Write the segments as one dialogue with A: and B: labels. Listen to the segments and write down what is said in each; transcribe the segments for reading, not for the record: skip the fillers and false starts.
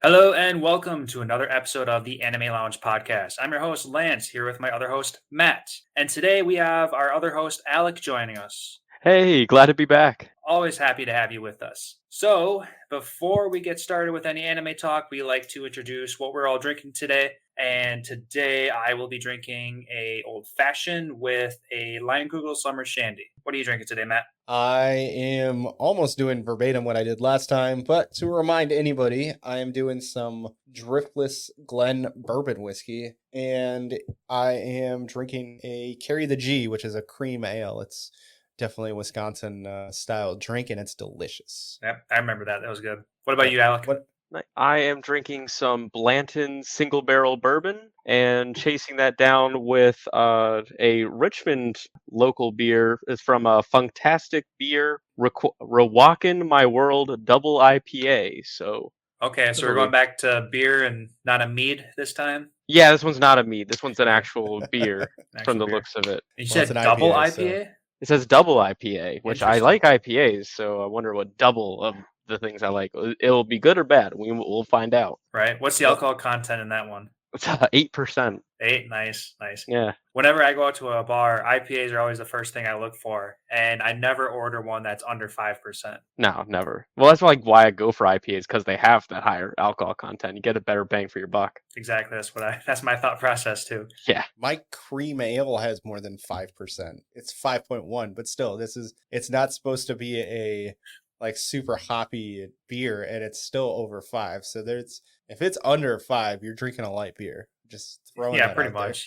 A: Hello and welcome to another episode of the Anime Lounge podcast. I'm your host, Lance, here with my other host, Matt. And today we have our other host, Alec, joining us.
B: Hey, glad to be back.
A: Always happy to have you with us. So, before we get started with any anime talk, we like to introduce what we're all drinking today. And today I will be drinking a old fashioned with a Leinenkugel summer shandy. What are you drinking today, Matt?
C: I am almost doing verbatim what I did last time, but to remind anybody, I am doing some Driftless Glen bourbon whiskey, and I am drinking a Carry the G, which is a cream ale. It's definitely a Wisconsin style drink, and it's delicious.
A: Yep, I remember that. That was good. What about you, Alec?
B: I am drinking some Blanton single barrel bourbon and chasing that down with a Richmond local beer. Is from Funktastic beer, Rewakan My World Double IPA. So
A: Okay, so we're going back to beer and not a mead this time?
B: yeah, this one's not a mead. This one's an actual beer from the
A: beer.
B: looks of it.
A: You
C: Well, it's
A: said
C: an
A: double
C: IPA,
A: IPA?
B: It says double IPA, which I
A: Interesting.
B: like IPAs, so I wonder what double of the things I like. It'll be good or bad. We'll find out.
A: Right. What's the alcohol content in that one?
B: It's 8%.
A: 8. Nice.
B: Yeah.
A: Whenever I go out to a bar, IPAs are always the first thing I look for, and I never order one that's under 5%.
B: No, never. Well, that's like why I go for IPAs, because they have that higher alcohol content. You get a better bang for your buck.
A: Exactly. That's my thought process too.
B: Yeah.
C: My cream ale has more than 5%. It's 5.1, but still, it's not supposed to be a like super hoppy beer, and it's still over 5. So if it's under 5, you're drinking a light beer. Just throwing
A: Yeah,
C: that
A: pretty
C: out there.
A: much.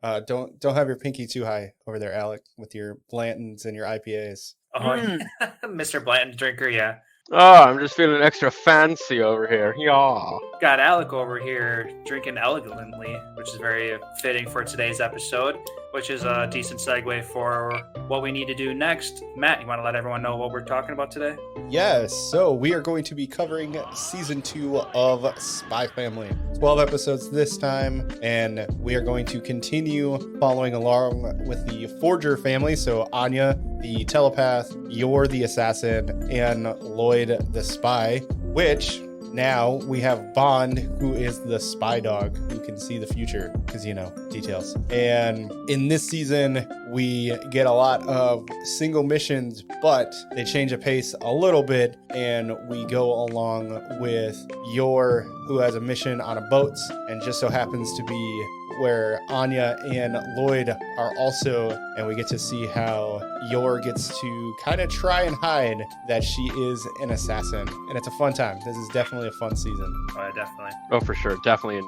A: Yeah.
C: Don't have your pinky too high over there, Alec, with your Blantons and your IPAs.
A: Oh, Mr. Blanton drinker. Yeah.
B: Oh, I'm just feeling extra fancy over here. Yeah.
A: Got Alec over here drinking elegantly, which is very fitting for today's episode, which is a decent segue for what we need to do next. Matt, you want to let everyone know what we're talking about today?
C: Yes, so we are going to be covering season 2 of Spy Family. 12 episodes this time, and we are going to continue following along with the Forger family. So Anya, the telepath, Yor, the assassin, and Lloyd, the spy, which now we have Bond, who is the spy dog who can see the future because, details. And in this season, we get a lot of single missions, but they change the pace a little bit, and we go along with Yor, who has a mission on a boat, and just so happens to be where Anya and Lloyd are also, and we get to see how Yor gets to kind of try and hide that she is an assassin, and it's a fun time. This is definitely a fun season.
A: Oh, yeah, definitely.
B: Oh, for sure. Definitely.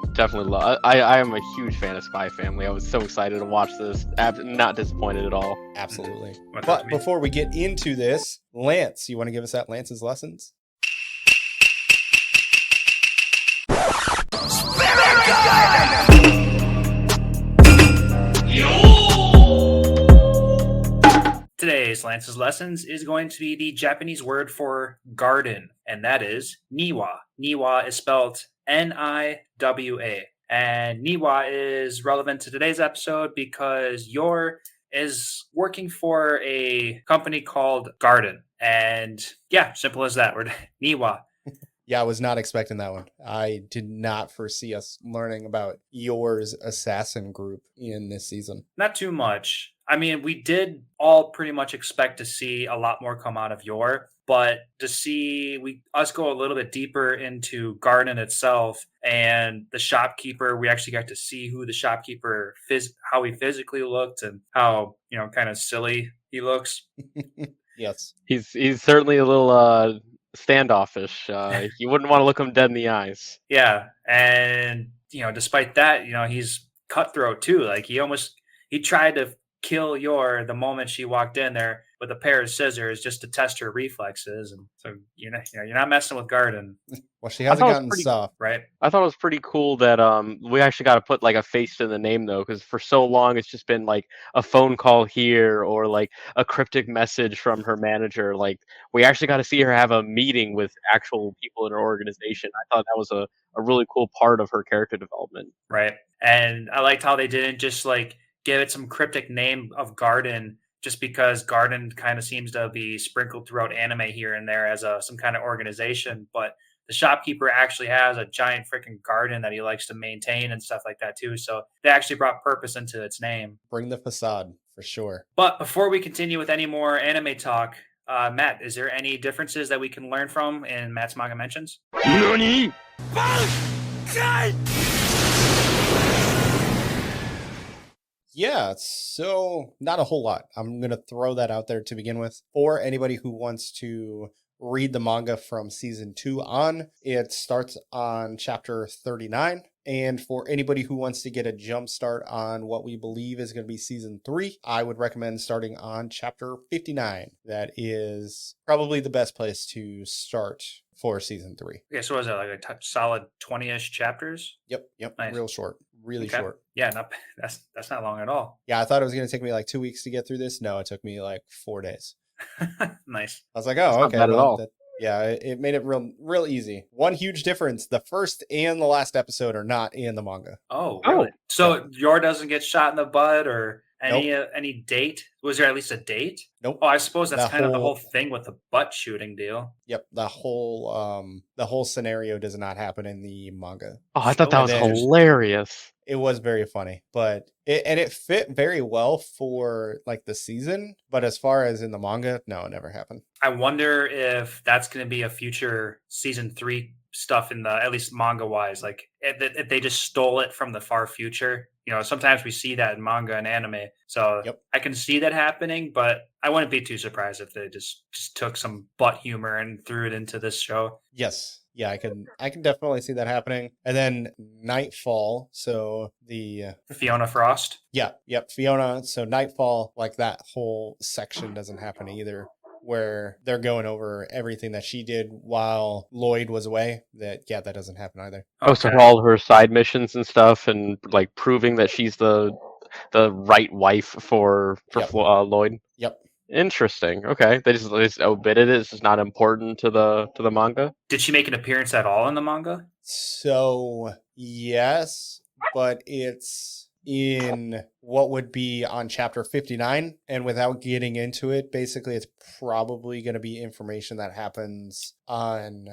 B: I am a huge fan of Spy Family. I was so excited to watch this. Not disappointed at all.
C: Absolutely.
A: What
C: But
A: about me?
C: before we get into this, Lance, you want to give us that Lance's lessons?
A: Today's Lance's Lessons is going to be the Japanese word for garden, and that is niwa. Niwa is spelled Niwa. And niwa is relevant to today's episode because Yor is working for a company called Garden. And yeah, simple as that. We're niwa.
C: Yeah, I was not expecting that one. I did not foresee us learning about Yor's assassin group in this season.
A: Not too much. I mean, we did all pretty much expect to see a lot more come out of Yor, but to see us go a little bit deeper into Garden itself and the shopkeeper, we actually got to see who the shopkeeper how he physically looked and how, kind of silly he looks.
C: Yes.
B: He's certainly a little standoffish. You wouldn't want to look him dead in the eyes.
A: Yeah, and despite that, he's cutthroat too. Like he tried to kill Yor the moment she walked in there with a pair of scissors just to test her reflexes, and so you're not messing with Garden.
C: Well, she hasn't gotten soft,
A: right?
B: I thought it was pretty cool that we actually got to put like a face to the name though, because for so long it's just been like a phone call here or like a cryptic message from her manager. Like we actually got to see her have a meeting with actual people in her organization. I thought that was a really cool part of her character development.
A: Right, and I liked how they didn't just like give it some cryptic name of Garden just because Garden kind of seems to be sprinkled throughout anime here and there as some kind of organization, but the shopkeeper actually has a giant freaking garden that he likes to maintain and stuff like that too. So they actually brought purpose into its name.
C: Bring the facade for sure.
A: But before we continue with any more anime talk, Matt, is there any differences that we can learn from in Matt's manga mentions?
D: NANI?!
C: Yeah, so not a whole lot. I'm going to throw that out there to begin with. For anybody who wants to read the manga from season 2 on, it starts on chapter 39. And for anybody who wants to get a jump start on what we believe is going to be season 3, I would recommend starting on chapter 59. That is probably the best place to start for season 3.
A: Okay, so was that like a solid 20-ish chapters?
C: Yep,
A: Nice.
C: real short, really
A: Okay.
C: short.
A: Yeah, that's not long at all.
C: Yeah, I thought it was going to take me like 2 weeks to get through this. No, it took me like 4 days.
A: Nice.
C: I was like, oh,
B: not
C: okay.
B: bad at all.
C: Yeah, it made it real easy. One huge difference: the first and the last episode are not in the manga.
A: Oh, really? So Yor doesn't get shot in the butt or any date? Was there at least a date?
C: Nope.
A: Oh, I suppose that's
C: The
A: kind of the
C: whole-
A: whole thing with the butt shooting deal.
C: Yep, the whole scenario does not happen in the manga.
B: Oh, I thought that was
C: And then-
B: hilarious.
C: It was very funny, but it fit very well for like the season. But as far as in the manga, no, it never happened.
A: I wonder if that's going to be a future season 3 stuff in the, at least manga wise, like if they just stole it from the far future. You know, sometimes we see that in manga and anime. So
C: Yep.
A: I can see that happening, but I wouldn't be too surprised if they just took some butt humor and threw it into this show.
C: Yes. Yeah, I can definitely see that happening. And then Nightfall, so the
A: Fiona Frost.
C: yep, Fiona. So Nightfall, like that whole section doesn't happen either, where they're going over everything that she did while Lloyd was away. That doesn't happen either.
B: Oh, so all her side missions and stuff, and like proving that she's the right wife for
C: Yep.
B: Lloyd.
C: Yep.
B: Interesting. Okay, they just omitted it. It's just not important to the manga.
A: Did she make an appearance at all in the manga?
C: So yes, but it's in what would be on chapter 59, and without getting into it, basically it's probably going to be information that happens on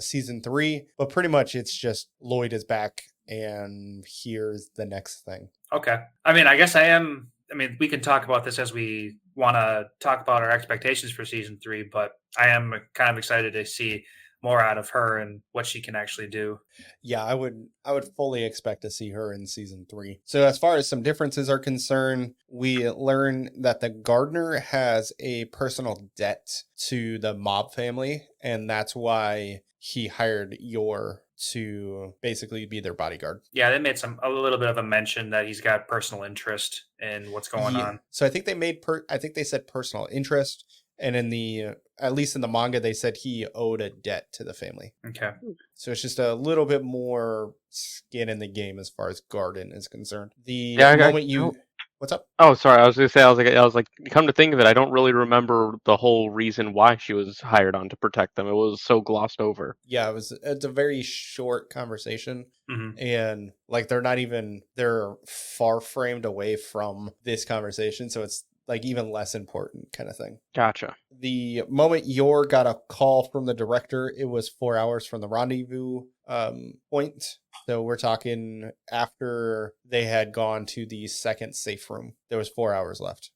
C: season 3, but pretty much it's just Lloyd is back and here's the next thing.
A: Okay. I mean, we can talk about this as we want to talk about our expectations for season 3, but I am kind of excited to see more out of her and what she can actually do.
C: Yeah, I would fully expect to see her in season 3. So as far as some differences are concerned, we learn that the gardener has a personal debt to the mob family, and that's why he hired Yor to basically be their bodyguard.
A: Yeah, they made a little bit of a mention that he's got personal interest in what's going on.
C: So I think they said personal interest, and in the at least in the manga they said he owed a debt to the family.
A: Okay.
C: So it's just a little bit more skin in the game as far as Garden is concerned. What's up?
B: Oh, sorry. I was gonna say. I was like. Come to think of it, I don't really remember the whole reason why she was hired on to protect them. It was so glossed over.
C: Yeah, it's a very short conversation.
A: Mm-hmm.
C: And like they're far framed away from this conversation, so it's like even less important kind of thing.
B: Gotcha.
C: The moment Yor got a call from the director, it was 4 hours from the rendezvous point. So we're talking after they had gone to the second safe room. There was 4 hours left.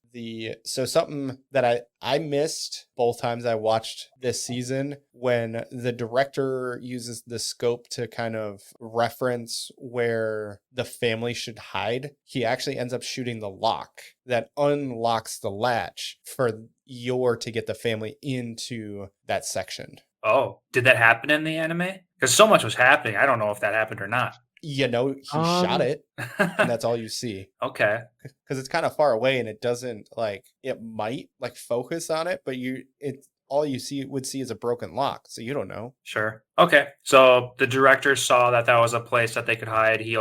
C: So something that I missed both times I watched this season, when the director uses the scope to kind of reference where the family should hide, he actually ends up shooting the lock that unlocks the latch for Yor to get the family into that section.
A: Oh, did that happen in the anime? Because so much was happening. I don't know if that happened or not.
C: He shot it, and that's all you see.
A: Okay.
C: Because it's kind of far away, and it doesn't it might focus on it, but all you would see is a broken lock, so you don't know.
A: Sure. Okay. So the director saw that was a place that they could hide. He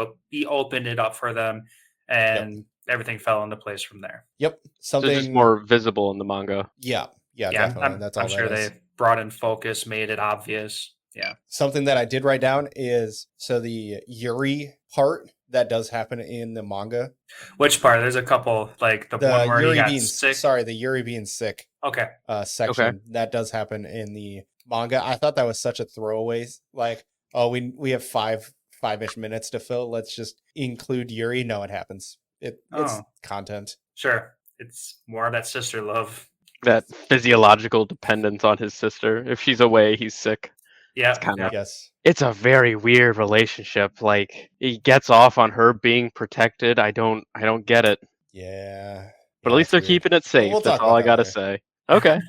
A: opened it up for them, and everything fell into place from there.
C: Yep.
B: So it's just more visible in the manga.
C: Yeah, definitely. That's all.
A: I'm sure they brought in focus, made it obvious. Yeah.
C: Something that I did write down is the Yuri part that does happen in the manga.
A: Which part? There's a couple, like the one where
C: Yuri
A: he got
C: being
A: sick.
C: Sorry, the Yuri being sick.
A: Okay.
C: Section that does happen in the manga. I thought that was such a throwaway. Like, oh, we have five-ish minutes to fill. Let's just include Yuri. No, it happens. It's content.
A: Sure. It's more of that sister love.
B: That physiological dependence on his sister. If she's away, he's sick.
A: Yeah.
B: It's kind of
C: Yes.
B: It's a very weird relationship. Like he gets off on her being protected. I don't get it.
C: Yeah.
B: But at least they're keeping it safe.
C: We'll
B: That's
C: talk
B: all I
C: about
B: gotta
C: that
B: say. Okay.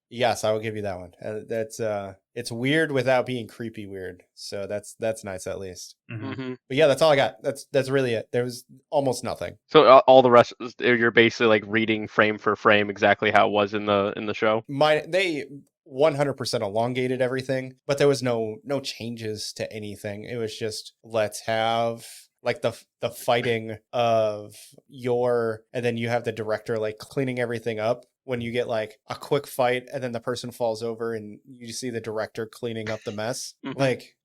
C: Yes, I will give you that one. It's weird without being creepy weird. So that's nice at least.
B: Mm-hmm.
C: But yeah, that's all I got. That's really it. There was almost nothing.
B: So all the rest, you're basically like reading frame for frame exactly how it was in the show.
C: They 100% elongated everything, but there was no changes to anything. It was just let's have like the fighting of and then you have the director like cleaning everything up when you get like a quick fight and then the person falls over and you see the director cleaning up the mess.
B: Mhm.
C: Like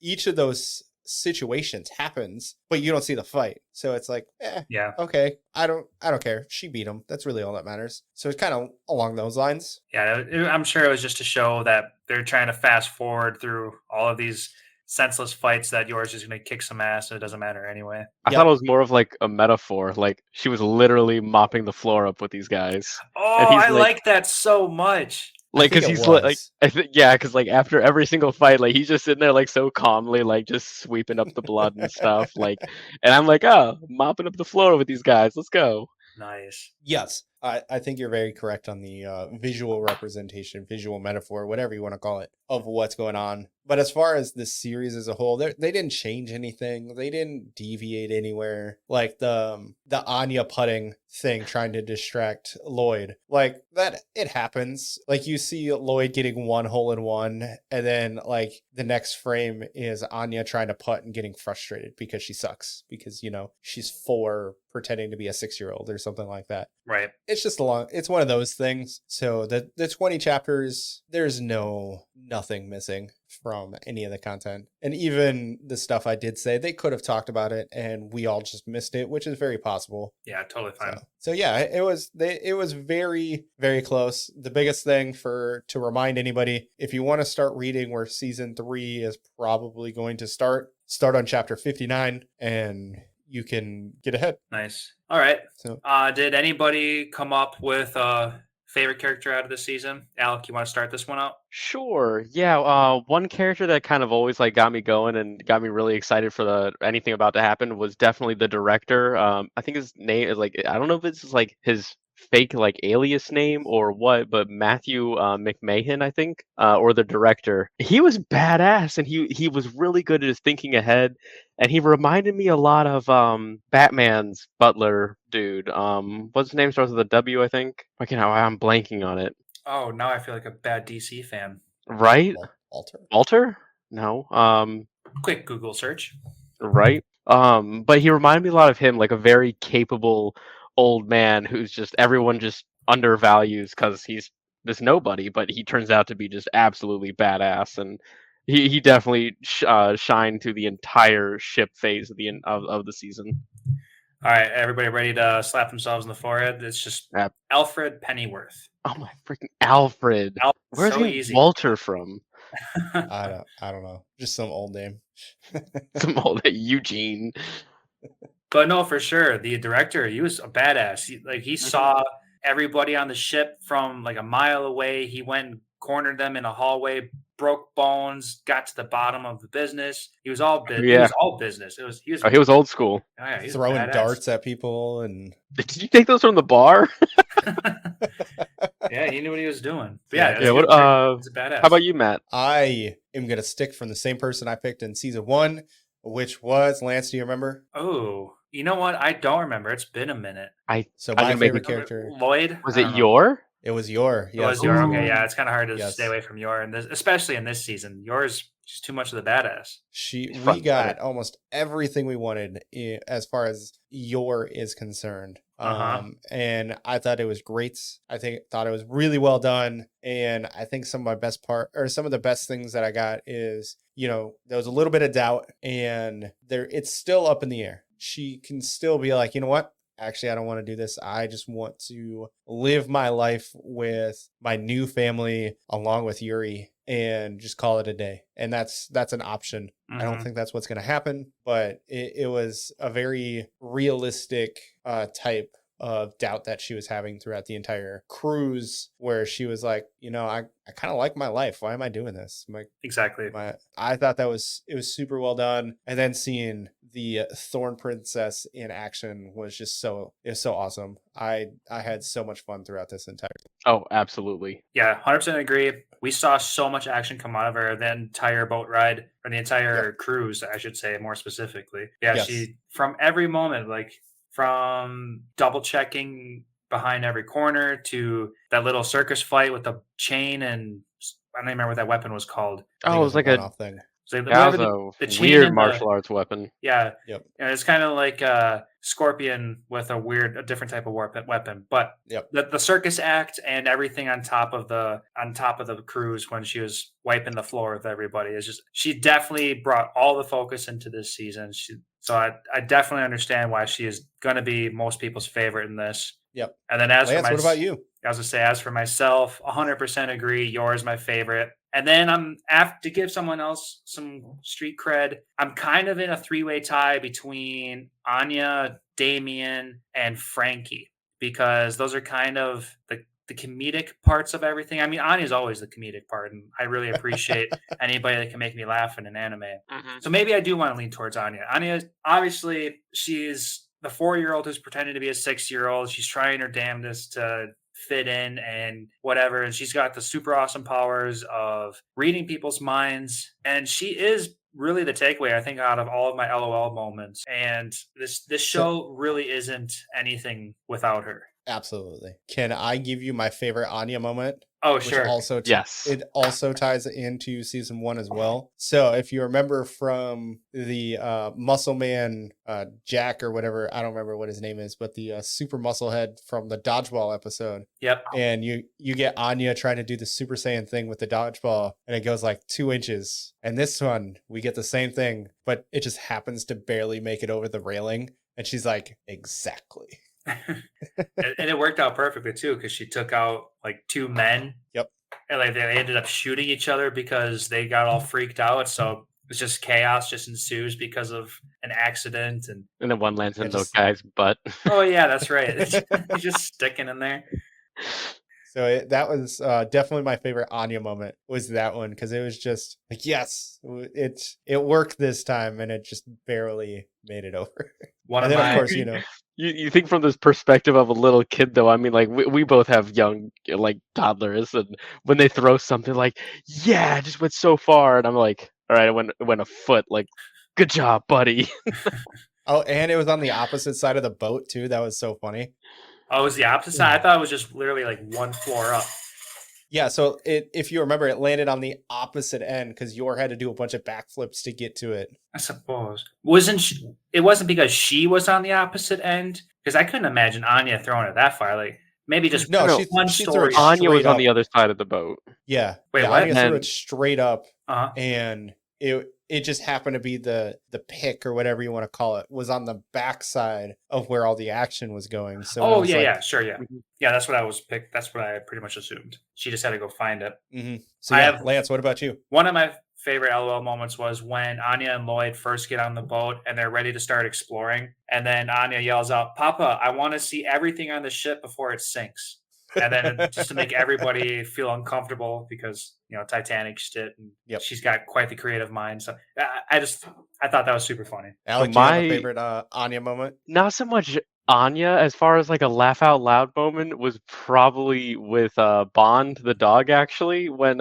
C: each of those situations happens, but you don't see the fight. So it's like,
A: Yeah.
C: okay, I don't care. She beat him. That's really all that matters. So it's kind of along those lines.
A: Yeah, I'm sure it was just to show that they're trying to fast forward through all of these senseless fights that yours is going to kick some ass and it doesn't matter anyway.
B: I thought it was more of like a metaphor. Like she was literally mopping the floor up with these guys.
A: Oh, I like that so much.
B: Like, because he's like, I think, yeah, because like after every single fight, like he's just sitting there like so calmly, like just sweeping up the blood and stuff. Like, and I'm like, oh, mopping up the floor with these guys. Let's go.
A: Nice.
C: Yes, I think you're very correct on the visual representation, visual metaphor, whatever you want to call it, of what's going on. But as far as the series as a whole, they didn't change anything. They didn't deviate anywhere. Like the Anya putting thing trying to distract Lloyd. Like that, it happens. Like you see Lloyd getting one hole in one, and then like the next frame is Anya trying to putt and getting frustrated because she sucks. Because, she's 4 pretending to be a 6-year-old or something like that.
A: Right.
C: It's just it's one of those things. So the 20 chapters, there's nothing missing from any of the content. And even the stuff I did say, they could have talked about it and we all just missed it, which is very possible.
A: Yeah, totally fine.
C: So yeah, it was very, very close. The biggest thing to remind anybody, if you want to start reading where season 3 is probably going to start on chapter 59 and you can get ahead.
A: Nice. All right.
C: So,
A: did anybody come up with a favorite character out of this season? Alec, you want to start this one out?
B: Sure. Yeah. One character that kind of always like got me going and got me really excited for anything about to happen was definitely the director. I think his name is like, I don't know if it's like his fake like alias name or what, but Matthew McMahon, I think, or the director. He was badass and he was really good at his thinking ahead. And he reminded me a lot of Batman's butler dude. What's his name? Starts with a W, I think. I'm blanking on it.
A: Oh, now I feel like a bad DC fan.
B: Right?
C: Walter?
B: No.
A: Quick Google search.
B: Right? But he reminded me a lot of him, like a very capable old man who's just everyone just undervalues because he's this nobody, but he turns out to be just absolutely badass, and he definitely shined through the entire ship phase of the season.
A: All right, everybody ready to slap themselves in the forehead? It's just Alfred Pennyworth.
B: Oh my freaking Alfred! Where's
A: so easy.
B: Walter from?
C: I don't know. Just some old name.
B: Some old Eugene.
A: But no, for sure, the director, he was a badass. He saw everybody on the ship from like a mile away. He went and cornered them in a hallway, broke bones, got to the bottom of the business. He was all business.
B: Yeah.
A: He was all business.
B: He was old school.
A: Oh, yeah,
C: throwing darts at people and.
B: Did you take those from the bar?
A: Yeah, he knew what he was doing. But
B: yeah.
A: What? He's a badass.
B: How about you, Matt?
C: I am gonna stick from the same person I picked in season 1, which was Lance. Do you remember?
A: Oh, you know what? I don't remember. It's been a minute.
C: My favorite character,
A: Lloyd.
B: Was it Yor?
C: It was Yor.
A: It was Yor. Okay, yeah, it's kind of hard to stay away from Yor, and especially in this season, Yor's just too much of the badass.
C: We got almost everything we wanted as far as Yor is concerned. And I thought it was great. Thought it was really well done. And I think some of the best things that I got is, there was a little bit of doubt and it's still up in the air. She can still be like, you know what? Actually, I don't want to do this. I just want to live my life with my new family along with Yuri and just call it a day. And that's an option. I don't think that's what's going to happen, but it was a very realistic type of doubt that she was having throughout the entire cruise, where she was like, I kind of like my life. Why am I doing this?
A: Exactly.
C: I thought it was super well done. And then seeing the Thorn Princess in action was just so awesome. I had so much fun throughout this entire.
B: Oh, absolutely.
A: Yeah, 100% agree. We saw so much action come out of her the entire boat ride, or the entire cruise, I should say, more specifically. Yeah,
C: Yes.
A: She, from every moment, like from double checking behind every corner to that little circus fight with the chain, and I don't even remember what that weapon was called.
B: Oh, it was like a
C: one-off thing.
A: So
B: that was a
A: chain
B: weird
A: and
B: martial arts weapon.
A: Yeah.
C: Yep.
A: And it's kind of like a scorpion with a different type of weapon. But the circus act and everything on top of the cruise when she was wiping the floor with everybody is just, she definitely brought all the focus into this season. So I definitely understand why she is going to be most people's favorite in this.
C: Yep.
A: And then Lance,
C: what about you?
A: I was going to say, as for myself, 100% agree. Yours my favorite. And then I'm to give someone else some street cred. I'm kind of in a 3-way tie between Anya, Damien, and Frankie, because those are kind of the comedic parts of everything. I mean, Anya's always the comedic part, and I really appreciate anybody that can make me laugh in an anime. So maybe I do want to lean towards Anya. Anya, obviously, she's the 4-year-old who's pretending to be a 6-year-old. She's trying her damnedest to fit in and whatever, and she's got the super awesome powers of reading people's minds, and she is really the takeaway, I think, out of all of my LOL moments. And this show really isn't anything without her.
C: Absolutely. Can I give you my favorite Anya moment?
A: Oh, sure.
B: Yes.
C: It also ties into season 1 as well. So if you remember from the Muscle Man Jack or whatever, I don't remember what his name is, but the super muscle head from the dodgeball episode.
A: Yep.
C: And you get Anya trying to do the Super Saiyan thing with the dodgeball, and it goes like 2 inches. And this one, we get the same thing, but it just happens to barely make it over the railing. And she's like, exactly.
A: And it worked out perfectly too, because she took out like 2 men.
C: Yep.
A: And like they ended up shooting each other because they got all freaked out. So it's just chaos just ensues because of an accident, and
B: then one lands in the guy's butt.
A: Oh yeah, that's right. He's just sticking in there.
C: So that was definitely my favorite Anya moment, was that one, because it was just like, yes, it worked this time, and it just barely made it over. Of course,
B: you think from this perspective of a little kid, though. I mean, like we both have young like toddlers, and when they throw something like, yeah, it just went so far, and I'm like, all right, it went a foot. Like, good job, buddy.
C: Oh, and it was on the opposite side of the boat too. That was so funny.
A: Oh, it was the opposite side? I thought it was just literally like 1 floor up.
C: Yeah, so if you remember, it landed on the opposite end because Yor had to do a bunch of backflips to get to it.
A: I suppose. It wasn't because she was on the opposite end? Because I couldn't imagine Anya throwing it that far. Like, maybe just one story.
B: Anya was on the other side of the boat.
C: Yeah.
A: Wait, what?
C: Anya threw it straight up, and it just happened to be the pick, or whatever you want to call it, was on the backside of where all the action was going. So
A: sure. Yeah, that's what that's what I pretty much assumed. She just had to go find it.
C: Mm-hmm. So Lance, what about you?
A: One of my favorite LOL moments was when Anya and Lloyd first get on the boat and they're ready to start exploring, and then Anya yells out, "Papa, I want to see everything on the ship before it sinks." And then just to make everybody feel uncomfortable, because Titanic shit, and she's got quite the creative mind. So I thought that was super funny.
C: Alec, do you have a favorite Anya moment?
B: Not so much Anya, as far as like a laugh out loud moment, was probably with Bond the dog, actually, when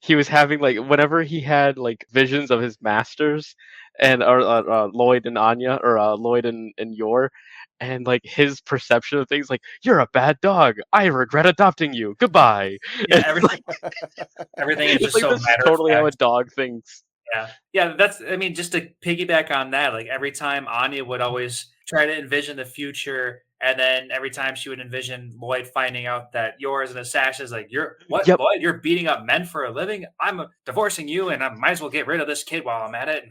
B: he was having like, whenever he had like visions of his masters, and Lloyd and Anya, or Lloyd and Yor. And like his perception of things, like, you're a bad dog. I regret adopting you. Goodbye.
A: Yeah, everything is just
B: like,
A: so
B: this is totally how a dog thinks.
A: Yeah. Just to piggyback on that, like every time Anya would always try to envision the future, and then every time she would envision Lloyd finding out that Yor is an assassin, is like, Lloyd, you're beating up men for a living? I'm divorcing you, and I might as well get rid of this kid while I'm at it.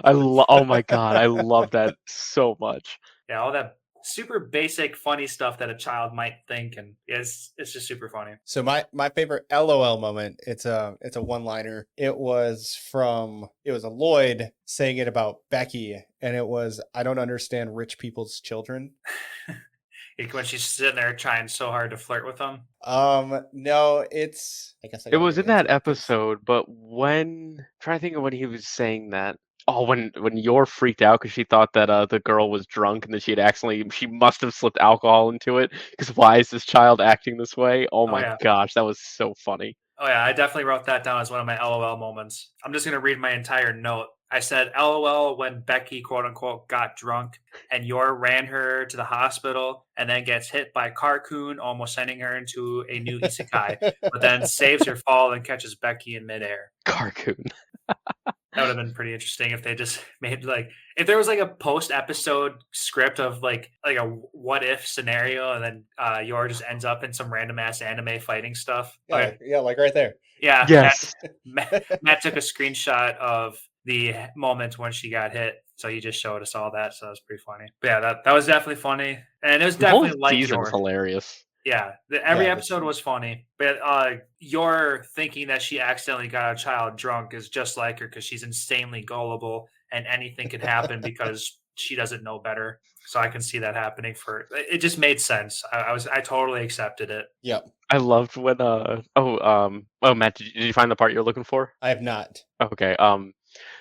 B: Oh my god, I love that so much.
A: Yeah, all that super basic, funny stuff that a child might think, and it's just super funny.
C: So my favorite LOL moment, it's a one-liner. It was a Lloyd saying it about Becky, and it was, I don't understand rich people's children.
A: When she's sitting there trying so hard to flirt with him.
C: No, it's, I guess I
B: It
C: gotta
B: was
C: get
B: in that
C: into it 'cause-
B: episode, but when I'm trying to think of when he was saying that. Oh, when Yor freaked out because she thought that the girl was drunk and that she must have slipped alcohol into it. Because why is this child acting this way? Oh
A: Oh
B: my
A: yeah.
B: gosh, that was so funny.
A: Oh yeah, I definitely wrote that down as one of my LOL moments. I'm just gonna read my entire note. I said LOL when Becky quote unquote got drunk and Yor ran her to the hospital and then gets hit by Carcoon, almost sending her into a new isekai, but then saves her fall and catches Becky in midair.
B: Carcoon.
A: That would have been pretty interesting if they just made if there was like a post episode script of like a what if scenario and then Yor just ends up in some random ass anime fighting stuff.
C: Yeah, yeah, like right there.
A: Yeah.
B: Yes.
A: Matt took a screenshot of the moment when she got hit. So he just showed us all that. So that was pretty funny. But yeah, that was definitely funny. And it was
B: The whole
A: definitely like
B: season's
A: Yor.
B: hilarious.
A: Yeah, every
C: Yeah,
A: episode was funny, but your thinking that she accidentally got a child drunk is just like her because she's insanely gullible and anything could happen because she doesn't know better. So I can see that happening for it. Just made sense. I totally accepted it.
C: Yep.
B: I loved when Matt, did you find the part you're looking for?
C: I have not.
B: Okay.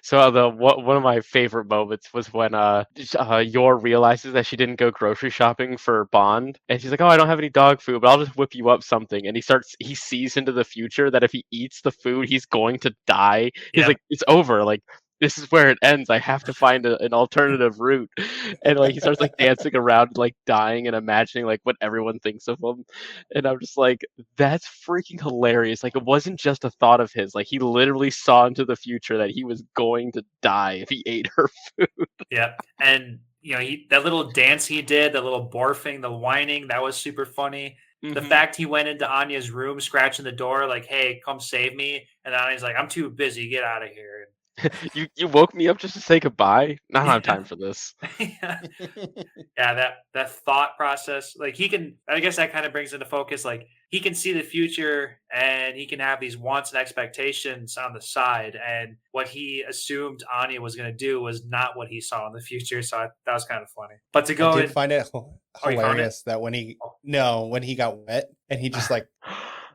B: So one of my favorite moments was when Yor realizes that she didn't go grocery shopping for Bond, and she's like, "Oh, I don't have any dog food, but I'll just whip you up something." And he sees into the future that if he eats the food, he's going to die. He's like, "It's over. Like this is where it ends. I have to find an alternative route." And like he starts like dancing around, like dying and imagining like what everyone thinks of him. And I'm just like, that's freaking hilarious. Like it wasn't just a thought of his. Like he literally saw into the future that he was going to die if he ate her food.
A: Yeah, and that little dance he did, the little barfing, the whining, that was super funny. The fact he went into Anya's room, scratching the door, like, "Hey, come save me," and Anya's like, "I'm too busy. Get out of here."
B: You woke me up just to say goodbye? I don't have time for this.
A: Yeah, that thought process, like I guess that kind of brings into focus, like he can see the future and he can have these wants and expectations on the side, and what he assumed Anya was going to do was not what he saw in the future. So that was kind of funny. But to go
C: I did find it hilarious that when he got wet and he just like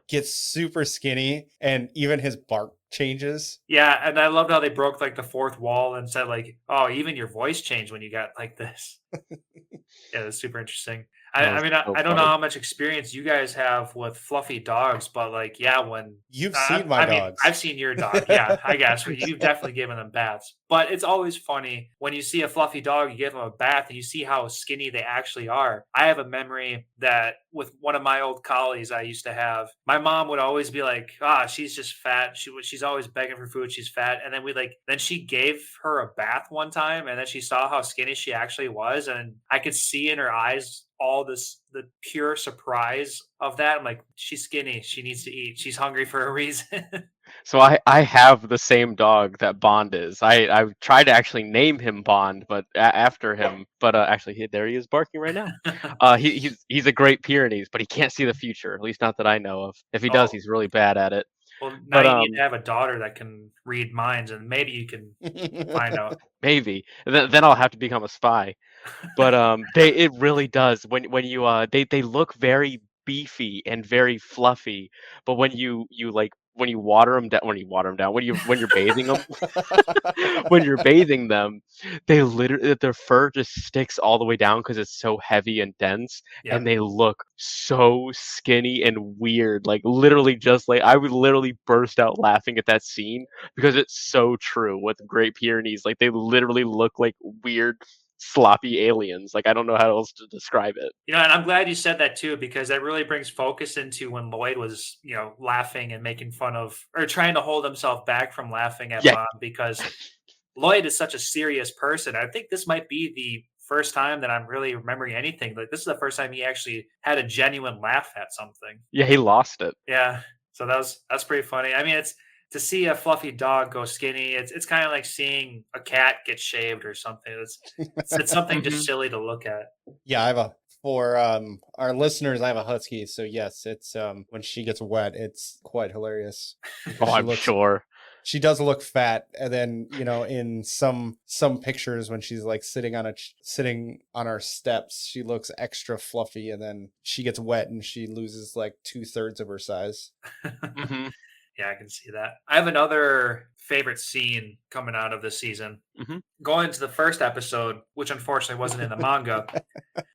C: gets super skinny and even his bark changes.
A: Yeah, and I loved how they broke like the fourth wall and said like, "Oh, even your voice changed when you got like this." Yeah, that's super interesting. I mean, I don't know how much experience you guys have with fluffy dogs, but like, yeah, when
C: You've seen my dogs.
A: I've seen your dog. Yeah, I guess you've definitely given them baths. But it's always funny when you see a fluffy dog, you give them a bath, and you see how skinny they actually are. I have a memory that with one of my old collies I used to have, my mom would always be like, she's just fat. She's always begging for food. She's fat. And then she gave her a bath one time, and then she saw how skinny she actually was, and I could see in her eyes all the pure surprise of that. I'm like, she's skinny. She needs to eat. She's hungry for a reason.
B: So I have the same dog that Bond is. I tried to actually name him Bond, but after him. But actually, there he is barking right now. He's a Great Pyrenees, but he can't see the future. At least not that I know of. If he does, he's really bad at it.
A: Well, now you need to have a daughter that can read minds, and maybe you can find out.
B: Maybe then I'll have to become a spy. But it really does when you they look very beefy and very fluffy, but when you water them down when you're bathing them when you're bathing them, they literally their fur just sticks all the way down because it's so heavy and dense, and they look so skinny and weird. Like literally, just like I would literally burst out laughing at that scene because it's so true with Great Pyrenees. Like they literally look like weird sloppy aliens. Like I don't know how else to describe it.
A: And I'm glad you said that too, because that really brings focus into when Lloyd was, laughing and making fun of or trying to hold himself back from laughing at Bond, because Lloyd is such a serious person. I think this might be the first time that I'm really remembering anything. Like this is the first time he actually had a genuine laugh at something.
B: Yeah, he lost it.
A: Yeah. So that's pretty funny. I mean, to see a fluffy dog go skinny, it's kind of like seeing a cat get shaved or something. It's something just silly to look at.
C: Yeah, I have a for our listeners, I have a husky, so yes, it's when she gets wet, it's quite hilarious.
B: Oh, I'm sure.
C: She does look fat, and then in some pictures when she's like sitting on our steps, she looks extra fluffy, and then she gets wet and she loses like 2/3 of her size.
B: Mm-hmm.
A: Yeah, I can see that. I have another favorite scene coming out of this season.
B: Mm-hmm.
A: Going into the first episode, which unfortunately wasn't in the manga,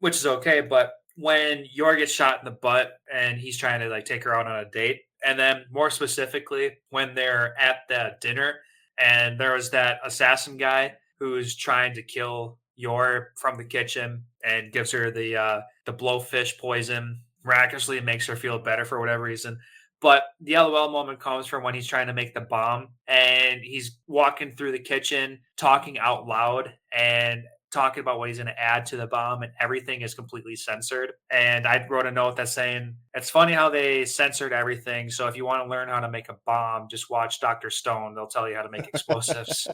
A: which is okay, but when Yor gets shot in the butt and he's trying to like take her out on a date, and then more specifically when they're at the dinner and there was that assassin guy who's trying to kill Yor from the kitchen and gives her the blowfish poison, miraculously makes her feel better for whatever reason. But the LOL moment comes from when he's trying to make the bomb and he's walking through the kitchen, talking out loud and talking about what he's going to add to the bomb, and everything is completely censored. And I wrote a note that's saying, it's funny how they censored everything. So if you want to learn how to make a bomb, just watch Dr. Stone. They'll tell you how to make explosives.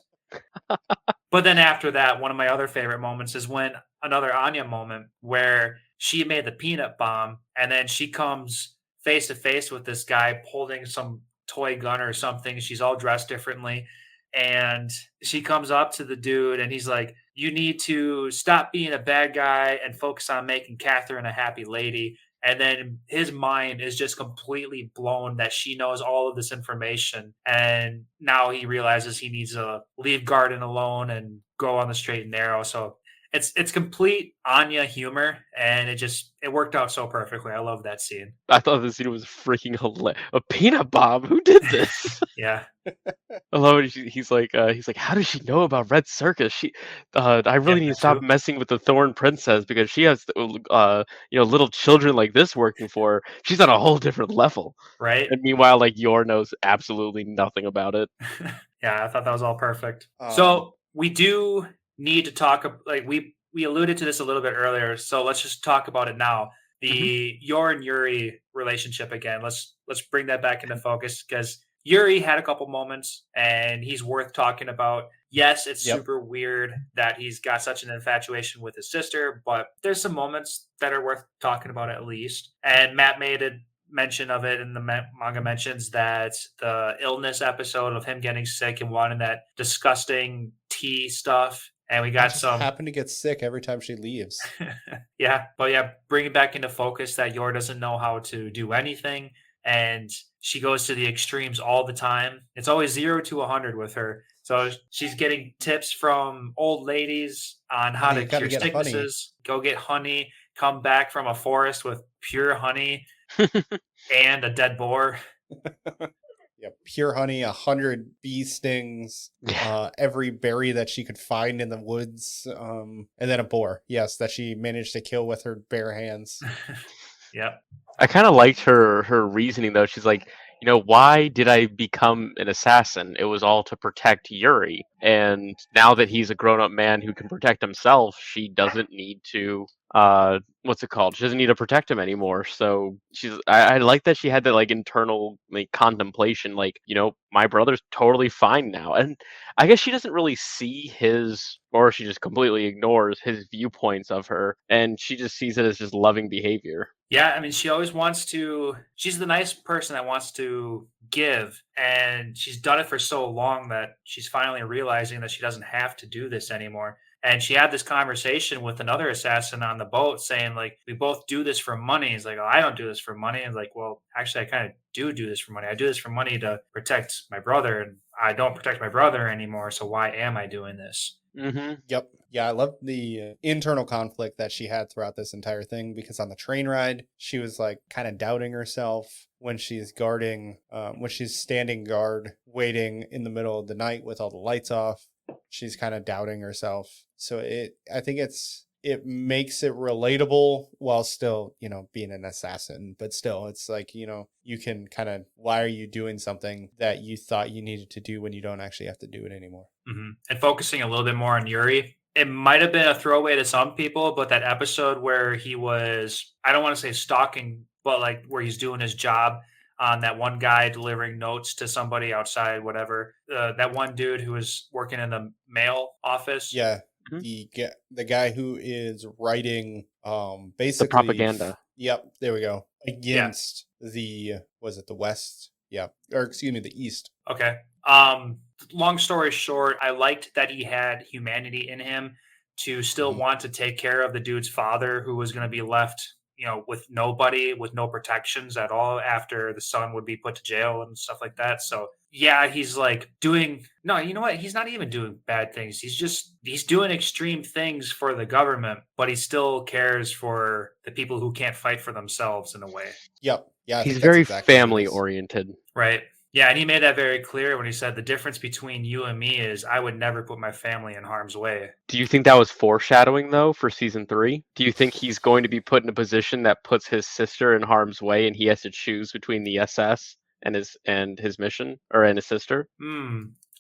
A: But then after that, one of my other favorite moments is when another Anya moment where she made the peanut bomb and then she comes face to face with this guy holding some toy gun or something. She's all dressed differently. And she comes up to the dude and he's like, you need to stop being a bad guy and focus on making Catherine a happy lady. And then his mind is just completely blown that she knows all of this information. And now he realizes he needs to leave Garden alone and go on the straight and narrow. So it's complete Anya humor, and it worked out so perfectly. I love that scene.
B: I thought the scene was freaking hilarious. A peanut bomb? Who did this?
A: Yeah.
B: I love it. He's like, how does she know about Red Circus? I really need to stop messing with the Thorn Princess because she has, little children like this working for her. She's on a whole different level,
A: right?
B: And meanwhile, like Yor knows absolutely nothing about it.
A: Yeah, I thought that was all perfect. So we do need to talk. Like we alluded to this a little bit earlier, so let's just talk about it now. The Yor and Yuri relationship again. Let's bring that back into focus because Yuri had a couple moments and he's worth talking about. Yes, it's super weird that he's got such an infatuation with his sister, but there's some moments that are worth talking about at least. And Matt made a mention of it in the manga mentions that the illness episode of him getting sick and wanting that disgusting tea stuff. And we got some
C: happen to get sick every time she leaves.
A: Bring it back into focus that Yor doesn't know how to do anything. And she goes to the extremes all the time. It's always 0 to 100 with her. So she's getting tips from old ladies on how to cure sicknesses. Go get honey, come back from a forest with pure honey and a dead boar.
C: Yeah, pure honey, 100 bee stings, every berry that she could find in the woods, and then a boar. Yes, that she managed to kill with her bare hands.
A: Yep.
B: I kind of liked her reasoning though. She's like, why did I become an assassin? It was all to protect Yuri. And now that he's a grown-up man who can protect himself, she doesn't need to what's it called? She doesn't need to protect him anymore. So I like that she had that like internal like contemplation, like, my brother's totally fine now. And I guess she doesn't really see or she just completely ignores his viewpoints of her, and she just sees it as just loving behavior.
A: Yeah, I mean, she always wants to. She's the nice person that wants to give, and she's done it for so long that she's finally realizing that she doesn't have to do this anymore. And she had this conversation with another assassin on the boat saying, like, we both do this for money. He's like, oh, I don't do this for money. And like, well, actually, I kind of do this for money. I do this for money to protect my brother, and I don't protect my brother anymore. So why am I doing this?
C: Mm-hmm. Yep. Yeah, I love the internal conflict that she had throughout this entire thing, because on the train ride, she was like kind of doubting herself when she's standing guard, waiting in the middle of the night with all the lights off. She's kind of doubting herself. So I think it makes it relatable while still, being an assassin. But still, it's like, you can kind of, why are you doing something that you thought you needed to do when you don't actually have to do it anymore?
A: Mm-hmm. And focusing a little bit more on Yuri, it might have been a throwaway to some people, but that episode where he was, I don't want to say stalking, but like where he's doing his job on that one guy delivering notes to somebody outside, whatever. That one dude who was working in the mail office.
C: Yeah,
B: Mhm.
C: the guy who is writing
B: The
C: basically
B: propaganda.
C: Yep, there we go. Against the was it the West? Yeah, or excuse me, the East.
A: Okay. Long story short, I liked that he had humanity in him to still
C: Mhm.
A: want to take care of the dude's father, who was going to be left, with nobody, with no protections at all after the son would be put to jail and stuff like that. So yeah, he's like doing no, you know what? He's not even doing bad things. He's doing extreme things for the government, but he still cares for the people who can't fight for themselves in a way.
C: Yep. Yeah, I
B: He's
C: think that's
B: very
C: exactly what it
B: family
C: is.
B: oriented.
A: Right. Yeah, and he made that very clear when he said the difference between you and me is I would never put my family in harm's way.
B: Do you think that was foreshadowing though for season 3? Do you think he's going to be put in a position that puts his sister in harm's way and he has to choose between the SS and his mission and his sister?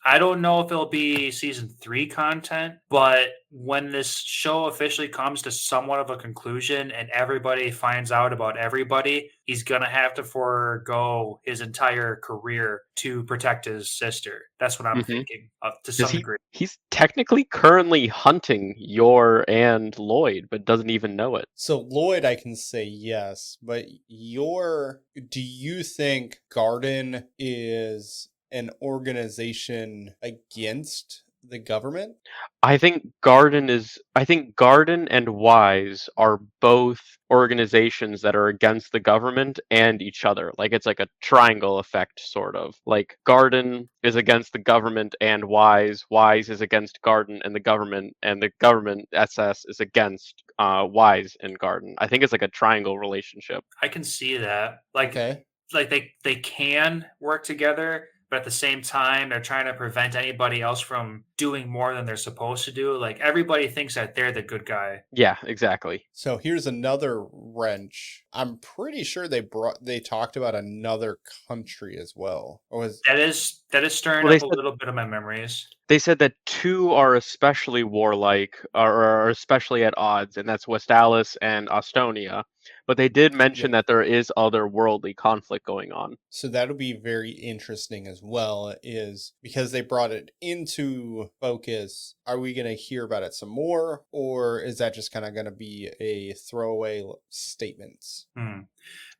A: I don't know if it'll be season 3 content, but when this show officially comes to somewhat of a conclusion and everybody finds out about everybody, he's going to have to forego his entire career to protect his sister. That's what I'm
B: Mhm.
A: thinking to
B: Because
A: some degree.
B: he's technically currently hunting Yor and Lloyd, but doesn't even know it.
C: So Lloyd, I can say yes, but do you think Garden is an organization against the government?
B: I think Garden and Wise are both organizations that are against the government and each other. Like it's like a triangle effect sort of. Like Garden is against the government and Wise is against Garden and the government SS is against Wise and Garden. I think it's like a triangle relationship.
A: I can see that. Like
C: Okay.
A: they can work together, but at the same time they're trying to prevent anybody else from doing more than they're supposed to do. Like everybody thinks that they're the good guy.
B: Yeah, exactly.
C: So here's another wrench. I'm pretty sure they talked about another country as well. Or was
A: That is stirring
B: Well,
A: up a little bit of my memories.
B: they said that two are especially warlike or are especially at odds, and that's Westalis and Austonia. But they did mention that there is otherworldly conflict going on.
C: So that'll be very interesting as well, is because they brought it into focus. Are we going to hear about it some more, or is that just kind of going to be a throwaway statements?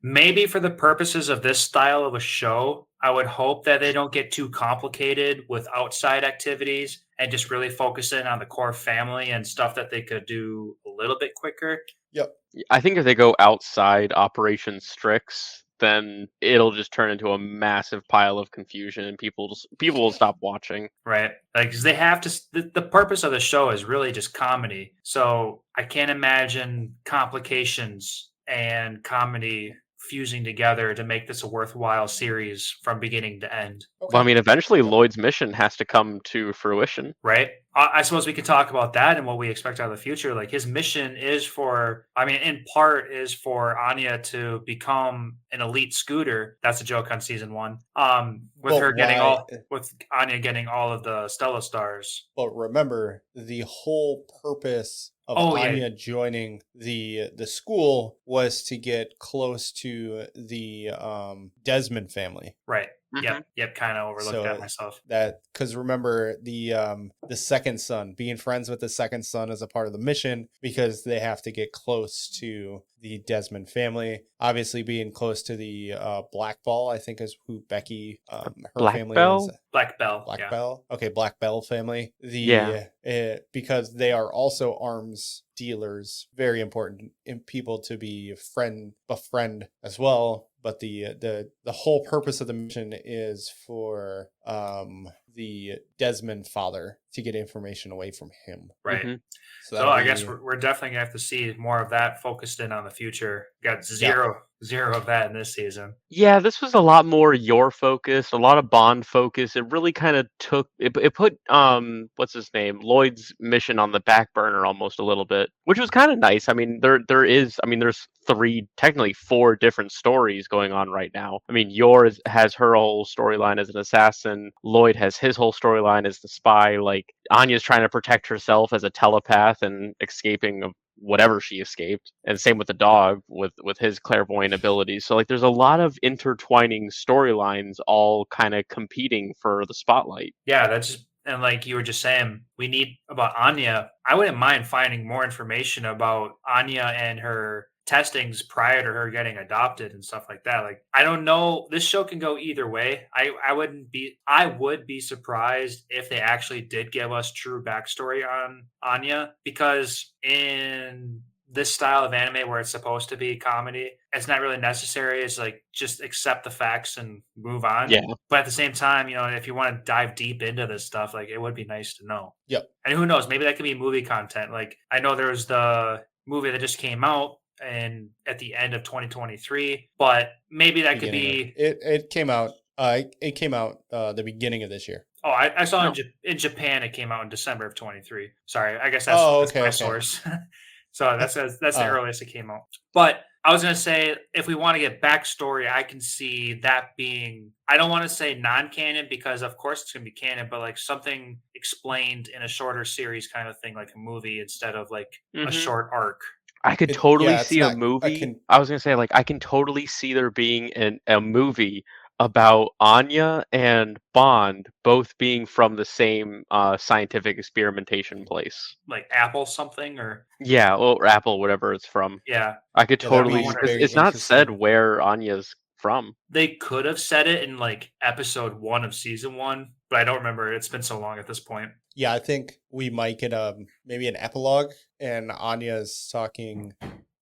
A: Maybe for the purposes of this style of a show, I would hope that they don't get too complicated with outside activities and just really focus in on the core family and stuff that they could do a little bit quicker.
C: Yep.
B: I think if they go outside Operation Strix, then it'll just turn into a massive pile of confusion, and people will stop watching.
A: Right. Like, 'cause they have to, the purpose of the show is really just comedy. So I can't imagine complications and comedy fusing together to make this a worthwhile series from beginning to end.
B: Well, I mean, eventually Lloyd's mission has to come to fruition.
A: Right. I suppose we could talk about that and what we expect out of the future. Like his mission is in part is for Anya to become an elite scooter. That's a joke on season 1. With Anya getting all of the Stella stars.
C: But remember, the whole purpose of Anya joining the school was to get close to the Desmond family.
A: Right. Yep. Kind of overlooked that myself.
C: That because remember the second son, being friends with the second son is a part of the mission because they have to get close to the Desmond family. Obviously, being close to the Black Ball, I think is who Becky her
B: Black
C: family
B: Bell?
C: is.
A: Black Bell.
C: Black Bell. Okay, Black Bell family. Because they are also arms dealers. Very important in people to befriend as well. But the whole purpose of the mission is for the Desmond father to get information away from him.
A: Right. Mm-hmm. So I guess we're definitely gonna have to see more of that focused in on the future. Got zero of that in this season.
B: Yeah, this was a lot more Yor focused, a lot of Bond focus. It really kind of it put what's his name, Lloyd's mission on the back burner almost a little bit, which was kind of nice. I mean, there's technically 4 different stories going on right now. I mean, Yor has her whole storyline as an assassin. Lloyd has his whole storyline as the spy. Like Anya's trying to protect herself as a telepath and escaping whatever she escaped, and same with the dog with his clairvoyant abilities. So like there's a lot of intertwining storylines all kind of competing for the spotlight.
A: Yeah, that's just, and like you were just saying, we need about Anya. I wouldn't mind finding more information about Anya and her testings prior to her getting adopted and stuff like that. Like, I don't know. This show can go either way. I would be surprised if they actually did give us true backstory on Anya, because in this style of anime where it's supposed to be comedy, it's not really necessary. It's like just accept the facts and move on.
B: Yeah.
A: But at the same time, if you want to dive deep into this stuff, like, it would be nice to know.
C: Yep.
A: And who knows, maybe that could be movie content. Like, I know there's the movie that just came out and at the end of 2023, but maybe that could be
C: it came out the beginning of this year.
A: Oh, I saw
B: No.
A: in Japan it came out in December of 23. Sorry, I guess that's, that's my source. So that's the earliest it came out. But I was going to say, if we want to get backstory, I can see that being, I don't want to say non-canon, because of course it's going to be canon, but like something explained in a shorter series kind of thing, like a movie instead of like a short arc.
B: I could totally see a movie. I was going to say, like, I can totally see there being a movie about Anya and Bond both being from the same scientific experimentation place.
A: Like Apple something, or
B: or Apple, whatever it's from.
A: Yeah.
B: I could totally. It's not said where Anya's from.
A: They could have said it in like episode 1 of season 1, but I don't remember. It's been so long at this point.
C: Yeah, I think we might get maybe an epilogue, and Anya's talking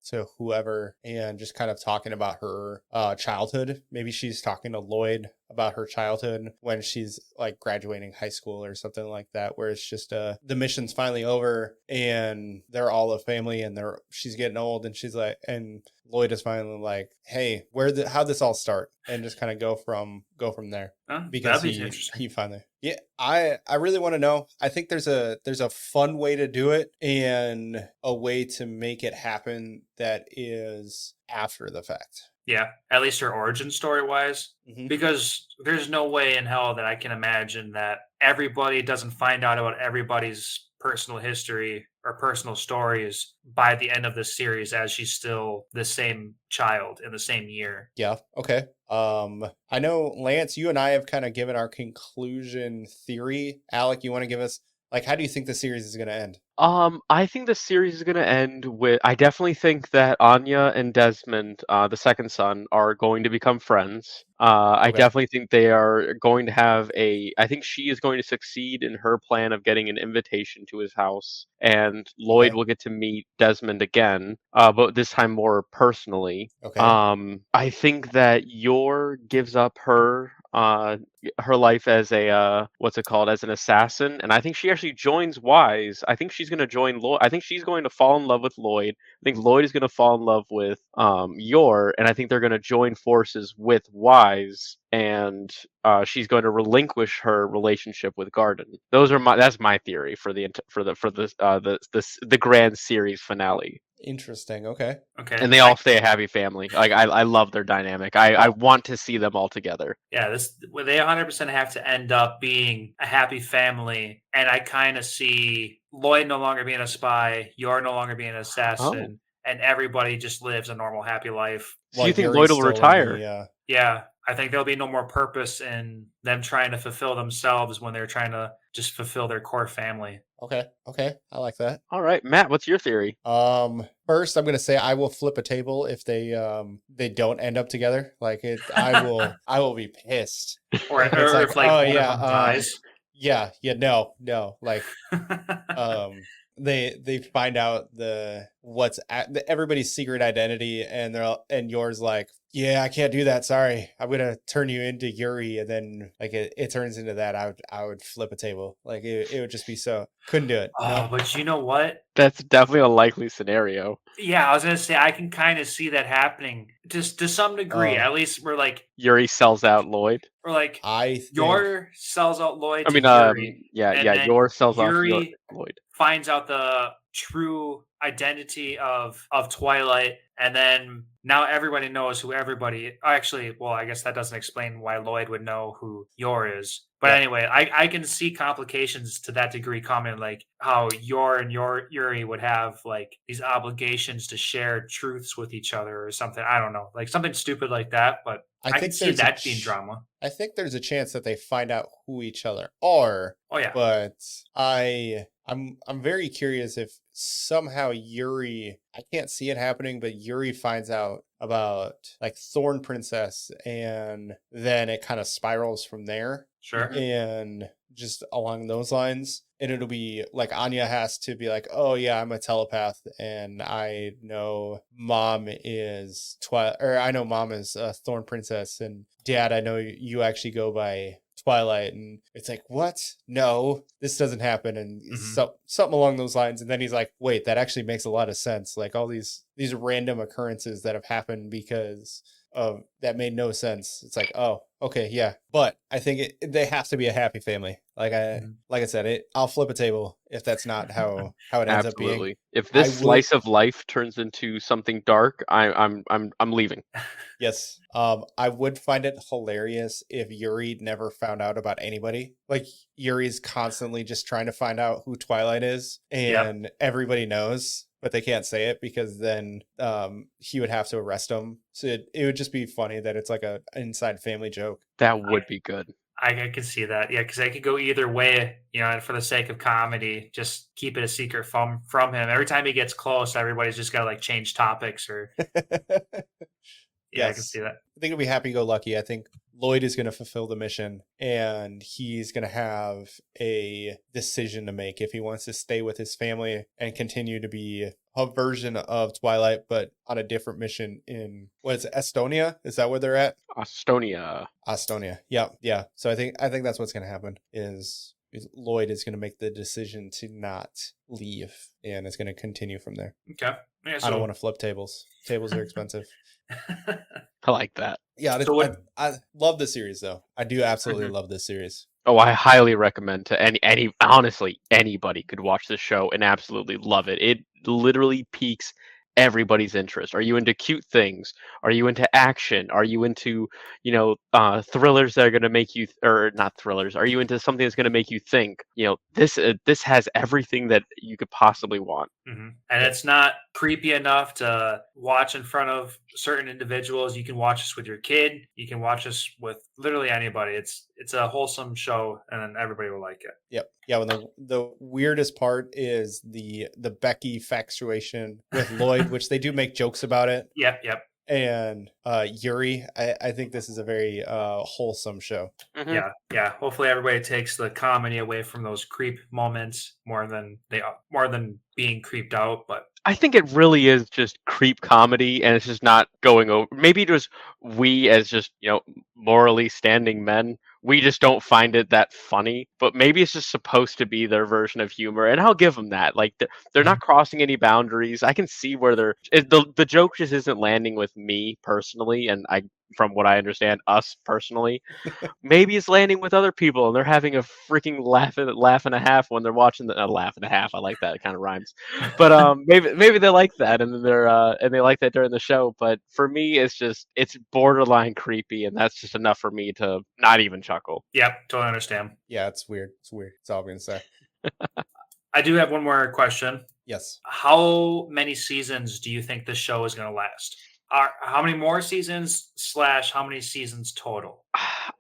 C: to whoever and just kind of talking about her childhood. Maybe she's talking to Lloyd about her childhood when she's like graduating high school or something like that, where it's just the mission's finally over and they're all a family, and she's getting old, and she's like, and Lloyd is finally like, hey, how'd this all start? And just kind of go from there. Because he finally, yeah, I really want to know. I think there's a fun way to do it and a way to make it happen that is after the fact.
A: Yeah, at least her origin story wise,
C: Mm-hmm.
A: because there's no way in hell that I can imagine that everybody doesn't find out about everybody's personal history or personal stories by the end of the series, as she's still the same child in the same year.
C: Yeah. Okay. I know, Lance, you and I have kind of given our conclusion theory. Alec, you want to give us, like, how do you think the series is going to end?
B: I think the series is going to end with, I definitely think that Anya and Desmond, the second son, are going to become friends. I definitely think they are going to have I think she is going to succeed in her plan of getting an invitation to his house, and Lloyd will get to meet Desmond again, but this time more personally.
C: Okay.
B: I think that Yor gives up her life as as an assassin, and I think she actually joins Wise. I think she's going to join Lloyd. I think she's going to fall in love with Lloyd. I think Lloyd is going to fall in love with Yor, and I think they're going to join forces with Wise, and she's going to relinquish her relationship with Garden. That's my theory for the grand series finale.
C: Interesting. Okay.
B: And they all stay a happy family. Like, I love their dynamic. I want to see them all together.
A: Yeah, they 100% have to end up being a happy family, and I kind of see Lloyd no longer being a spy, Yor no longer being an assassin, and everybody just lives a normal, happy life.
B: So you think Lloyd will retire?
A: Yeah, I think there'll be no more purpose in them trying to fulfill themselves when they're trying to just fulfill their core family.
C: Okay, I like that.
B: All right, Matt, what's your theory?
C: First, I'm gonna say I will flip a table if they don't end up together. Like, I will be pissed.
A: Or if dies.
C: No. Like, they find out everybody's secret identity, and Yor's like, yeah, I can't do that. Sorry, I'm gonna turn you into Yuri, and then like it turns into that. I would flip a table. Like, it would just be so, couldn't do it.
A: Oh, but you know what?
B: That's definitely a likely scenario.
A: Yeah, I was gonna say I can kind of see that happening, just to some degree. At least we're like
B: Yuri sells out Lloyd.
A: Or like Yor sells out Lloyd.
B: Yor sells out Lloyd.
A: Finds out the true identity of Twilight, and then now everybody knows who everybody. Actually, well, I guess that doesn't explain why Lloyd would know who Yor is. But
C: Yeah.
A: anyway, I can see complications to that degree coming, like how Yor and Yuri would have like these obligations to share truths with each other or something. I don't know, like something stupid like that. But I can
C: think
A: see
C: there's
A: that being drama.
C: I think there's a chance that they find out who each other are.
A: Oh yeah.
C: But I'm very curious if somehow Yuri, I can't see it happening, but Yuri finds out about like Thorn Princess, and then it kind of spirals from there.
A: Sure.
C: And just along those lines. And it'll be like Anya has to be like, oh yeah, I'm a telepath, and I know mom is I know mom is Thorn Princess, and Dad, I know you actually go by Twilight. And it's like, what? No, this doesn't happen. And something along those lines. And then he's like, wait, that actually makes a lot of sense. Like all these random occurrences that have happened because of that made no sense. It's like, oh, okay, yeah. But I think they have to be a happy family. Like I said, I'll flip a table if that's not how it ends up being.
B: Absolutely. If this slice of life turns into something dark, I'm leaving.
C: Yes. I would find it hilarious if Yuri never found out about anybody. Like Yuri's constantly just trying to find out who Twilight is, and everybody knows, but they can't say it because then he would have to arrest him. So it would just be funny that it's like an inside family joke.
B: That would be good.
A: I could see that. Yeah, because I could go either way, and for the sake of comedy, just keep it a secret from him. Every time he gets close, everybody's just got to like change topics or... Yeah, yes. I can see that.
C: I think it'll be happy-go-lucky. I think Lloyd is going to fulfill the mission, and he's going to have a decision to make if he wants to stay with his family and continue to be a version of Twilight, but on a different mission in, what is it, Estonia? Is that where they're at?
B: Estonia.
C: Yeah. So I think that's what's going to happen is Lloyd is going to make the decision to not leave, and it's going to continue from there.
A: Okay. Yeah,
C: I don't want to flip tables. Tables are expensive.
B: I like that.
C: Yeah, I love the series, though. I do absolutely love this series.
B: Oh, I highly recommend to honestly, anybody could watch this show and absolutely love it. It literally piques everybody's interest. Are you into cute things? Are you into action? Are you into, thrillers that are going to make you, or not thrillers? Are you into something that's going to make you think? This has everything that you could possibly want.
A: Mm-hmm. And it's not creepy enough to watch in front of certain individuals. You can watch this with your kid. You can watch this with literally anybody. It's a wholesome show, and everybody will like it.
C: Yep. Yeah. When the weirdest part is the Becky factuation with Lloyd, which they do make jokes about it.
A: Yep.
C: And Yuri, I think this is a very wholesome show.
A: Mm-hmm. Yeah. Hopefully everybody takes the comedy away from those creep moments more than being creeped out. But
B: I think it really is just creep comedy, and it's just not going over. Maybe just we as just morally standing men, we just don't find it that funny. But maybe it's just supposed to be their version of humor, and I'll give them that. Like they're not crossing any boundaries. I can see where the joke just isn't landing with me personally, and from what I understand, us personally. Maybe it's landing with other people, and they're having a freaking laugh and a half when they're watching the laugh and a half. I like that, it kind of rhymes. But maybe they like that, and then they like that during the show. But for me, it's borderline creepy, and that's just enough for me to not even chuckle.
A: Yep, totally understand.
C: Yeah, it's weird. It's all I'm gonna say.
A: I do have one more question.
C: Yes.
A: How many seasons do you think this show is going to last? How many more seasons / how many seasons total?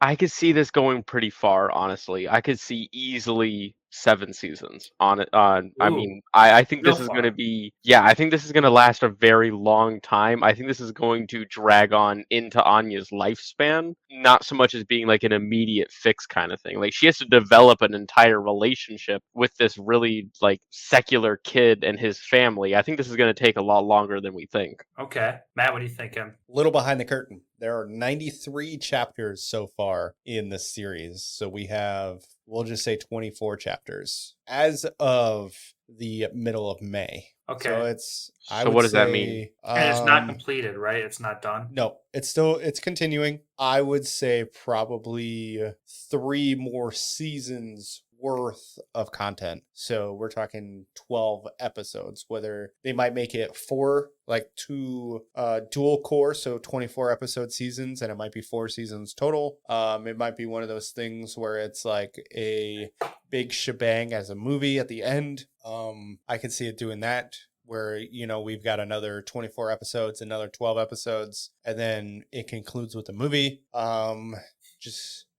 B: I could see this going pretty far, honestly. I could see easily 7 seasons on it. I mean, I think this is going to be, I think this is going to last a very long time. I think this is going to drag on into Anya's lifespan, not so much as being like an immediate fix kind of thing. Like she has to develop an entire relationship with this really like secular kid and his family. I think this is going to take a lot longer than we think.
A: Okay. Matt, what are you thinking?
C: A little behind the curtain. There are 93 chapters so far in this series. So we have, we'll just say 24 chapters as of the middle of May.
A: Okay.
C: So it's,
B: what does that mean?
A: And it's not completed, right? It's not done?
C: No, it's continuing. I would say probably 3 more seasons worth of content. So we're talking 12 episodes, whether they might make it 4, like 2 dual core, so 24 episode seasons, and it might be 4 seasons total. It might be one of those things where it's like a big shebang as a movie at the end. I could see it doing that, where, you know, we've got another 24 episodes, another 12 episodes, and then it concludes with a movie.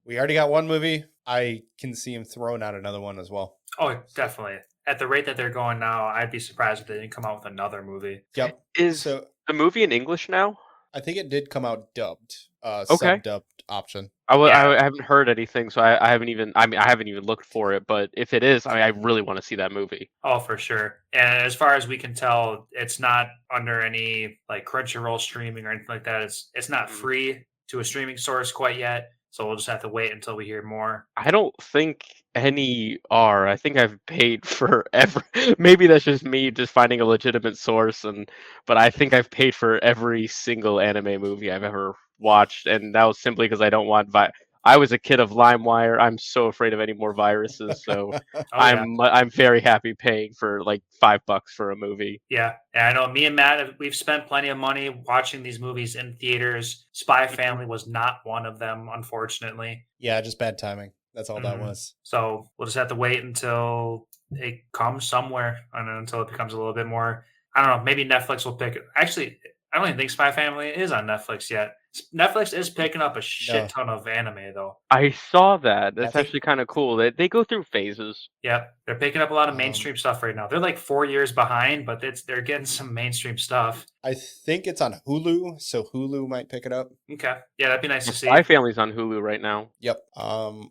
C: We already got one movie. I can see him throwing out another one as well.
A: Oh, definitely. At the rate that they're going now, I'd be surprised if they didn't come out with another movie.
C: Yep.
B: Is
C: So
B: the movie in English now?
C: I think it did come out dubbed,
B: Okay.
C: sub-dubbed option.
B: I haven't heard anything, so I haven't even. I mean, I haven't even looked for it. But if it is, I really want to see that movie.
A: Oh, for sure. And as far as we can tell, it's not under any like Crunchyroll streaming or anything like that. It's not free to a streaming source quite yet. So we'll just have to wait until we hear more.
B: I don't think any are. I think I've paid for maybe that's just me just finding a legitimate source, but I think I've paid for every single anime movie I've ever watched, and that was simply because I don't want I was a kid of LimeWire. I'm so afraid of any more viruses, so I'm very happy paying for like $5 for a movie.
A: Yeah, and I know me and Matt, we've spent plenty of money watching these movies in theaters. Spy Family was not one of them, unfortunately.
C: Yeah, just bad timing. That's all that was.
A: So we'll just have to wait until it comes somewhere, and until it becomes a little bit more. I don't know. Maybe Netflix will pick it. Actually, I don't even think Spy Family is on Netflix yet. Netflix is picking up a shit ton of anime, though.
B: I saw that. That's actually kind of cool. They go through phases.
A: Yeah, they're picking up a lot of mainstream stuff right now. They're like 4 years behind, but they're getting some mainstream stuff.
C: I think it's on Hulu, so Hulu might pick it up.
A: Okay. Yeah, that'd be nice to see.
B: Spy Family's on Hulu right now.
C: Yep.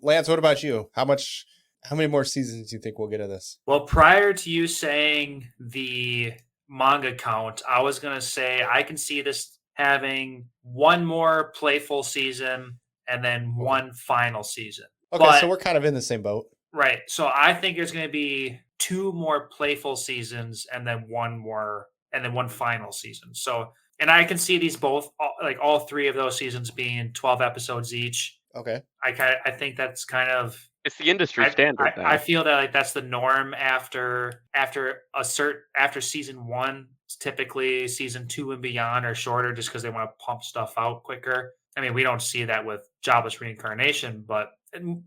C: Lance, what about you? How many more seasons do you think we'll get of this?
A: Well, prior to you saying the manga count, I was going to say I can see this having one more playful season and then one final season.
C: Okay, so we're kind of in the same boat. Right.
A: So I think there's going to be 2 more playful seasons and then one final season. So, and I can see these both, like all 3 of those seasons being 12 episodes each.
C: Okay.
A: I think that's kind of,
B: it's the industry standard.
A: I feel that like that's the norm after season 1. Typically season 2 and beyond are shorter just because they want to pump stuff out quicker. I mean, we don't see that with Jobless Reincarnation, but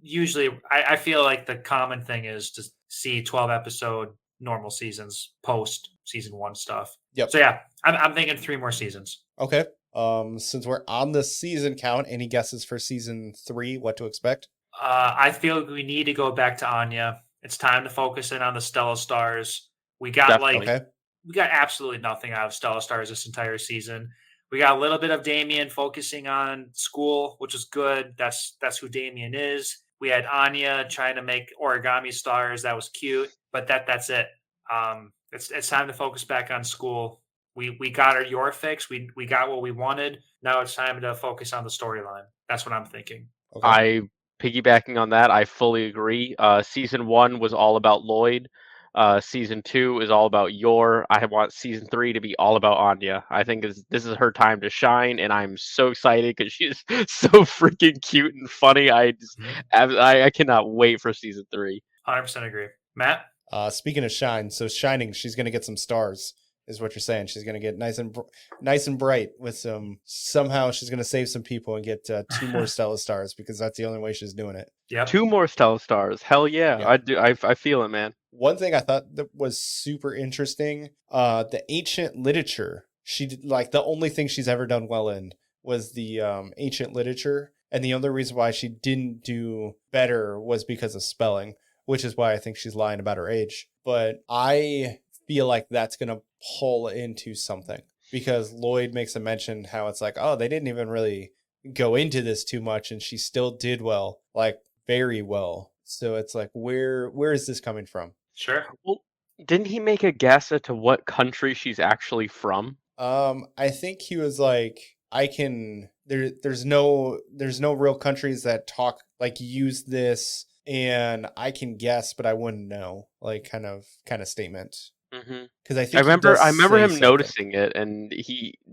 A: usually I feel like the common thing is to see 12 episode normal seasons post season 1 stuff.
C: Yep.
A: So yeah, I'm thinking 3 more seasons.
C: Okay. Since we're on the season count, any guesses for season 3? What to expect?
A: I feel we need to go back to Anya. It's time to focus in on the Stella Stars. We got we got absolutely nothing out of Stella Stars this entire season. We got a little bit of Damien focusing on school, which is good. That's who Damien is. We had Anya trying to make origami stars. That was cute, but that's it. It's time to focus back on school. We got your fix. We got what we wanted. Now it's time to focus on the storyline. That's what I'm thinking.
B: Okay. Piggybacking on that, I fully agree. Season 1 was all about Lloyd. Season 2 is all about Yor. I want season 3 to be all about Anya. I think this is her time to shine, and I'm so excited because she's so freaking cute and funny. I cannot wait for season 3.
A: 100% agree. Matt?
C: Speaking of shine, so shining, she's gonna get some stars, is what you're saying. She's gonna get nice and bright with somehow she's gonna save some people and get 2 more Stella Stars, because that's the only way she's doing it.
A: Yeah.
B: 2 more Stella Stars. Hell yeah. I do. I feel it, man.
C: One thing I thought that was super interesting, the ancient literature. She did, like, the only thing she's ever done well in was the ancient literature, and the only reason why she didn't do better was because of spelling, which is why I think she's lying about her age. But I feel like that's going to pull into something, because Lloyd makes a mention how it's like, oh, they didn't even really go into this too much, and she still did well, like very well. So it's like, where is this coming from?
A: Sure.
B: Well, didn't he make a guess as to what country she's actually from?
C: I think he was like, there's no real countries that talk, like, use this, and I can guess, but I wouldn't know, like, kind of statement. Because I
B: I
C: think
B: remember
C: he does say
B: him
C: something.
B: noticing it, and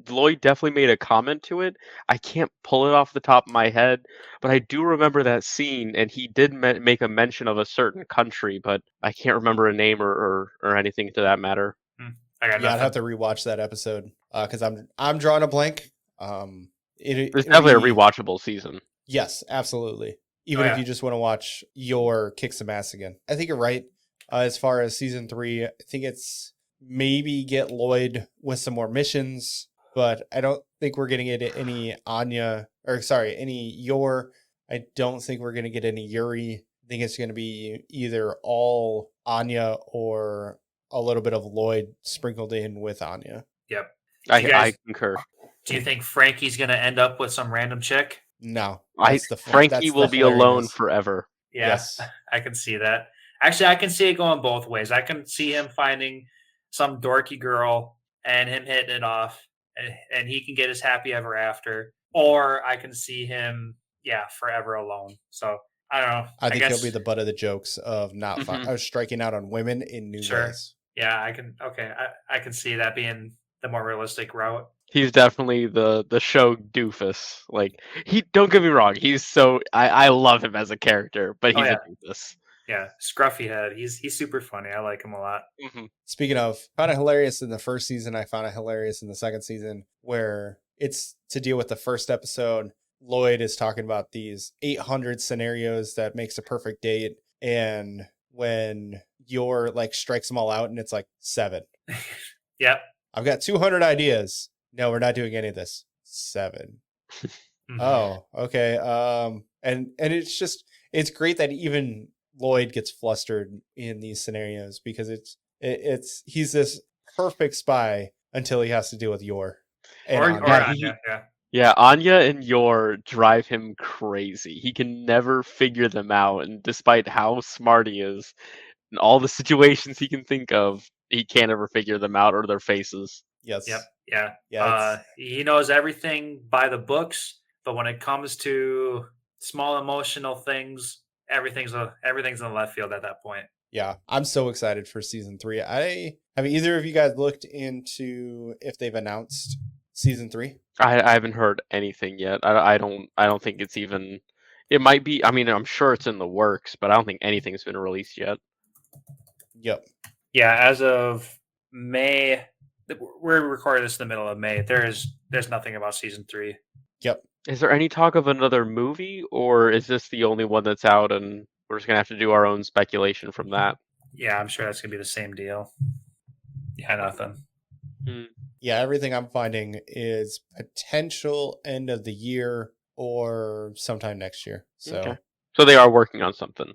B: Lloyd definitely made a comment to it. I can't pull it off the top of my head, but I do remember that scene, and he did make a mention of a certain country, but I can't remember a name or anything to that matter.
A: I got
C: Yeah, I'd
A: nothing.
C: have to rewatch that episode because I'm drawing a blank.
B: It's
C: It'll
B: definitely a
C: be,
B: rewatchable season.
C: yes, absolutely. Even if you just want to watch your kick some ass again, I think you're right. As far as season 3, I think it's maybe get Lloyd with some more missions, but I don't think we're getting any Anya any Yor. I don't think we're gonna get any Yuri. I think it's gonna be either all Anya or a little bit of Lloyd sprinkled in with Anya.
A: Yep.
B: I concur.
A: Do you think Frankie's going to end up with some random chick?
C: No,
B: Frankie will be alone forever.
A: Yeah,
C: Yes.
A: I can see that. Actually, I can see it going both ways. I can see him finding some dorky girl and him hitting it off, and he can get his happy ever after. Or I can see him, forever alone. So I don't know.
C: I think
A: guess,
C: he'll be the butt of the jokes of not striking out on women in new ways.
A: Yeah, I can. Okay, I can see that being the more realistic route.
B: He's definitely the show doofus. Like, don't get me wrong, he's so I love him as a character, but he's a doofus.
A: Yeah, scruffy head. He's super funny. I like him a lot.
C: Speaking of, found it hilarious in the first season. I found it hilarious in the second season, where it's to deal with the first episode. Lloyd is talking about these 800 scenarios that makes a perfect date, and when Yor like strikes them all out, and it's like 7.
A: Yep.
C: I've got 200 ideas. No, we're not doing any of this. 7. Oh, okay. And it's great that even Lloyd gets flustered in these scenarios because he's this perfect spy until he has to deal with Yor.
A: Anya.
B: Yeah, Anya and Yor drive him crazy. He can never figure them out, and despite how smart he is, and all the situations he can think of, he can't ever figure them out or their faces.
C: Yes.
A: Yep. Yeah.
C: Yeah.
A: He knows everything by the books, but when it comes to small emotional things, everything's in the left field at that point.
C: Yeah, I'm so excited for season 3. Have either of you guys looked into if they've announced season 3?
B: I haven't heard anything yet. I don't think it's even. It might be. I mean, I'm sure it's in the works, but I don't think anything's been released yet.
C: Yep.
A: Yeah, as of May, we're recording this in the middle of May. There's nothing about season 3.
C: Yep.
B: Is there any talk of another movie, or is this the only one that's out, and we're just gonna have to do our own speculation from that?
A: Yeah, I'm sure that's gonna be the same deal. Yeah, nothing.
C: Yeah, everything I'm finding is potential end of the year or sometime next year. So
B: they are working on something.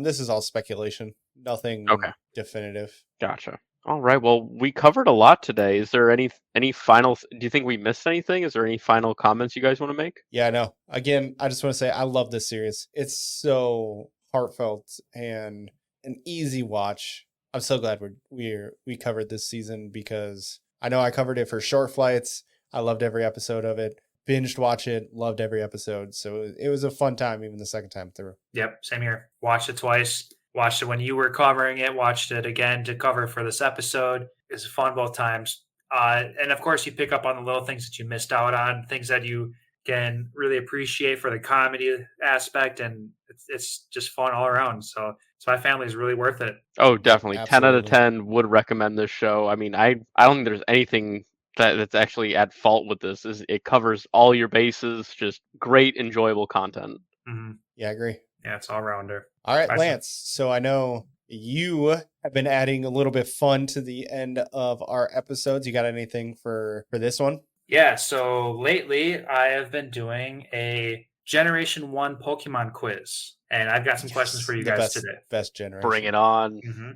C: This is all speculation. Nothing definitive.
B: Gotcha. All right. Well, we covered a lot today. Is there any final? Do you think we missed anything? Is there any final comments you guys want to make?
C: Yeah, no. Again, I just want to say I love this series. It's so heartfelt and an easy watch. I'm so glad we covered this season because I know I covered it for Short Flights. I loved every episode of it. Binged watch it, loved every episode. So it was a fun time, even the second time through.
A: Yep, same here. Watched it twice. Watched it when you were covering it. Watched it again to cover for this episode. It's fun both times. And of course, you pick up on the little things that you missed out on, things that you can really appreciate for the comedy aspect, and it's just fun all around. So Spy Family is really worth it.
B: Oh, definitely.
C: Absolutely.
B: 10 out of 10 would recommend this show. I mean, I don't think there's anything that's actually at fault with this. It covers all your bases, just great, enjoyable content.
A: Mm-hmm.
C: Yeah, I agree.
A: Yeah, it's all rounder.
C: All right, Lance. So I know you have been adding a little bit fun to the end of our episodes. You got anything for this one?
A: Yeah, so lately I have been doing a Generation 1 Pokemon quiz, and I've got some questions for you guys today.
C: Best generation.
B: Bring it on.
A: Mm-hmm.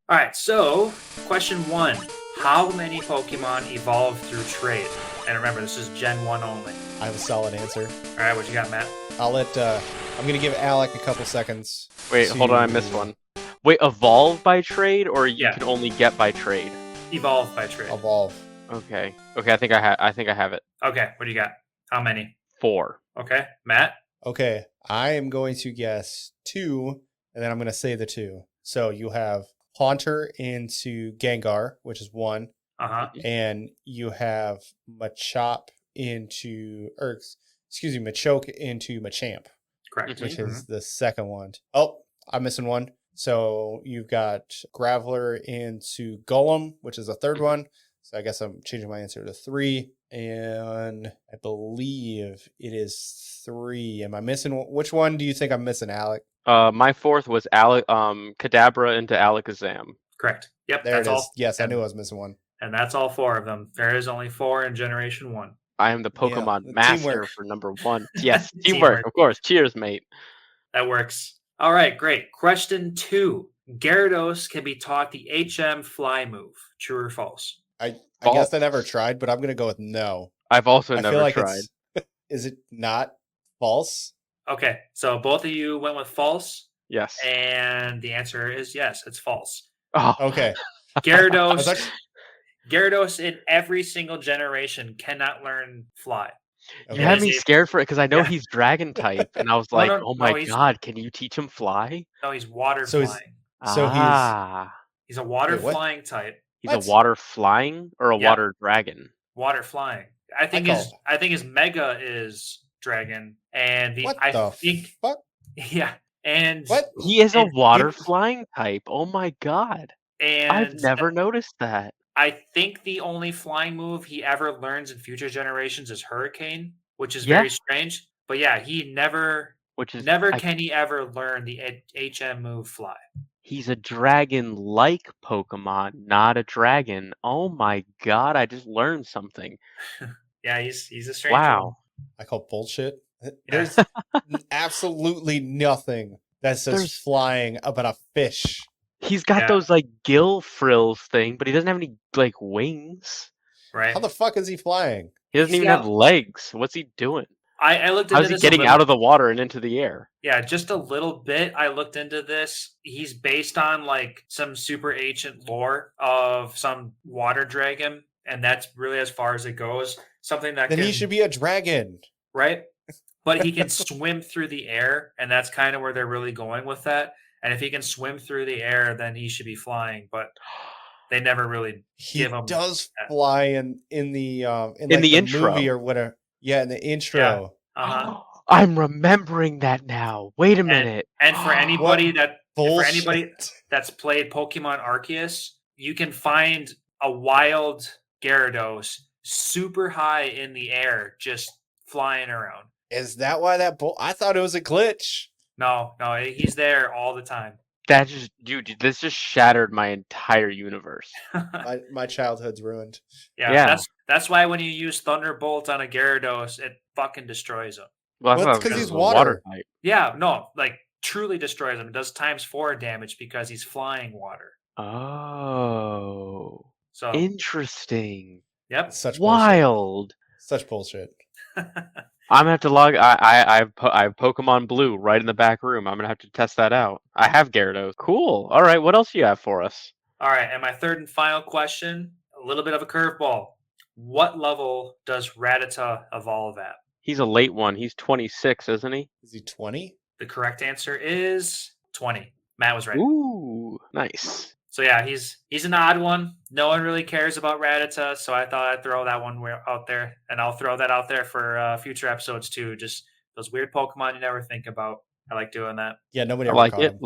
A: All right, so question 1. How many Pokemon evolved through trade? And remember, this is Gen 1 only.
C: I have a solid answer.
A: All right, what you got, Matt?
C: I'm going to give Alec a couple seconons.
B: Wait, hold on, I missed one. Wait, evolve by trade, or you can only get by trade?
A: Evolve by trade.
C: Evolve.
B: Okay, I think I have it.
A: Okay, what do you got? How many?
B: 4.
A: Okay, Matt?
C: Okay, I am going to guess 2, and then I'm going to say the 2. So you have Haunter into Gengar, which is 1, and you have Machoke into Machamp,
A: Correct.
C: which is the second one. Oh, I'm missing one. So you've got Graveler into Golem, which is the third one. So I guess I'm changing my answer to 3. And I believe it is 3. Am I missing? Which one do you think I'm missing, Alec?
B: My fourth was Kadabra into Alakazam.
A: Correct. Yep.
C: There
A: that's
C: it is.
A: all.
C: Yes, I knew I was missing one.
A: And that's all 4 of them. There is only 4 in Generation 1.
B: I am the Pokemon
C: Yeah,
B: master
C: teamwork.
B: for number 1. Yes,
A: Teamwork.
B: teamwork, of course. Cheers, mate.
A: That works. All right, great. Question 2. Gyarados can be taught the HM fly move. True or false?
C: I guess I never tried, but I'm going to go with no.
B: I've also
C: I
B: never
C: feel like
B: tried.
C: Is it not false?
A: Okay, so both of you went with false.
B: Yes.
A: And the answer is yes, it's false.
B: Oh.
C: Okay.
A: Gyarados in every single generation cannot learn fly.
C: Okay.
B: You had me scared for it because I know
A: Yeah.
B: he's dragon type, and I was like,
A: no,
B: "Oh my
A: he's-
B: god, can you teach him fly?"
A: No, he's water
C: So
A: flying. He's a water
C: Wait, what?
A: flying type.
B: He's
C: What?
B: a water flying or a
A: Yeah.
B: water dragon.
A: Water flying. I think his Mega is dragon, and
C: fuck?
A: yeah, and
C: What?
B: He is a
A: And
B: water flying type. Oh my god,
A: and
B: I've never noticed that.
A: I think the only flying move he ever learns in future generations is Hurricane, which is very strange. But yeah, he never can he ever learn the HM move Fly.
B: He's a dragon-like Pokemon, not a dragon. Oh my god, I just learned something.
A: Yeah, he's a strange one.
B: Wow.
C: I call bullshit.
A: Yeah.
C: There's absolutely nothing that says flying about a fish.
B: He's got those like gill frills thing, but he doesn't have any like wings.
A: Right.
C: How the fuck is he flying?
B: He doesn't even have legs. What's he doing?
A: I looked into
B: How's he
A: this
B: getting out of the water and into the air?
A: Yeah, just a little bit. I looked into this. He's based on like some super ancient lore of some water dragon, and that's really as far as it goes. Something that
C: Then he should be a dragon.
A: Right? But he can swim through the air, and that's kind of where they're really going with that. And if he can swim through the air, then he should be flying. But they never really give him.
C: He does fly in the
B: intro
C: movie or whatever. Yeah, in the intro.
A: Yeah. Uh-huh.
B: I'm remembering that now. Wait a minute.
A: And for anybody
C: Bullshit.
A: that's played Pokemon Arceus, you can find a wild Gyarados super high in the air, just flying around.
C: Is that why I thought it was a glitch.
A: No, he's there all the time.
B: That just, dude, this just shattered my entire universe.
C: My childhood's ruined.
A: Yeah. That's why when you use Thunderbolt on a Gyarados, it fucking destroys him.
B: Well,
C: that's because he's water
B: type.
A: Yeah, no, like truly destroys him. It does ×4 damage because he's flying water.
B: Oh,
A: so
B: interesting.
A: Yep,
C: such
B: wild.
C: Bullshit. Such bullshit.
B: I'm gonna have to log. I have Pokemon Blue right in the back room. I'm gonna have to test that out. I have Gyarados. Cool. All right. What else do you have for us?
A: All right. And my third and final question, a little bit of a curveball. What level does Rattata evolve at?
B: He's a late one. He's 26, isn't he?
C: Is he 20?
A: The correct answer is 20. Matt was right.
B: Ooh, nice.
A: So yeah, he's an odd one. No one really cares about Rattata, so I thought I'd throw that one out there, and I'll throw that out there for future episodes too. Just those weird Pokemon you never think about. I like doing that.
C: Yeah, nobody ever caught him.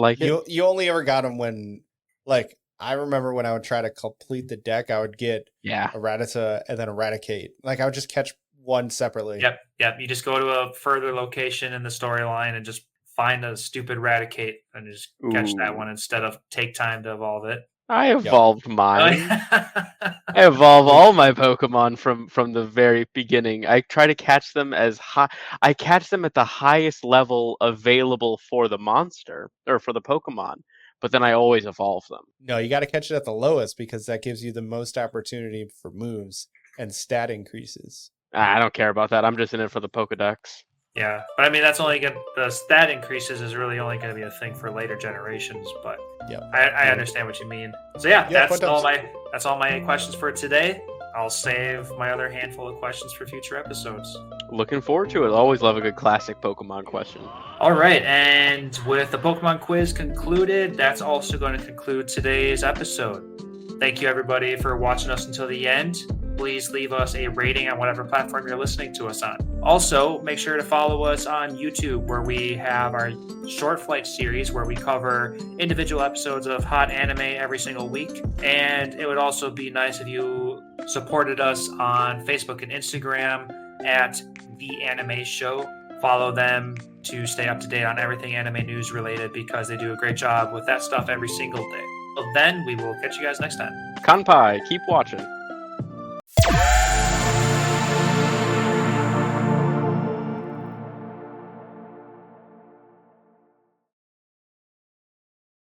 C: You only ever got him when, like, I remember when I would try to complete the deck, I would get a Rattata and then a Raticate. Like, I would just catch one separately.
A: Yep. You just go to a further location in the storyline and just find a stupid Raticate and just catch that one instead of take time to evolve it.
B: I evolved mine. I evolve all my Pokemon from the very beginning. I try to catch them as high. I catch them at the highest level available for the monster or for the Pokemon, but then I always evolve them.
C: No, you got to catch it at the lowest because that gives you the most opportunity for moves and stat increases.
B: I don't care about that. I'm just in it for the Pokedex.
A: Yeah, but I mean that's only good. The stat increases is really only going to be a thing for later generations. But I understand what you mean. So that's all my questions for today. I'll save my other handful of questions for future episodes.
B: Looking forward to it. Always love a good classic Pokemon question.
A: All right, and with the Pokemon quiz concluded, that's also going to conclude today's episode. Thank you, everybody, for watching us until the end. Please leave us a rating on whatever platform you're listening to us on. Also, make sure to follow us on YouTube, where we have our Short Flight series, where we cover individual episodes of hot anime every single week. And it would also be nice if you supported us on Facebook and Instagram at The Anime Show. Follow them to stay up to date on everything anime news related, because they do a great job with that stuff every single day. Well, then we will catch you guys next time.
B: Kanpai, keep watching.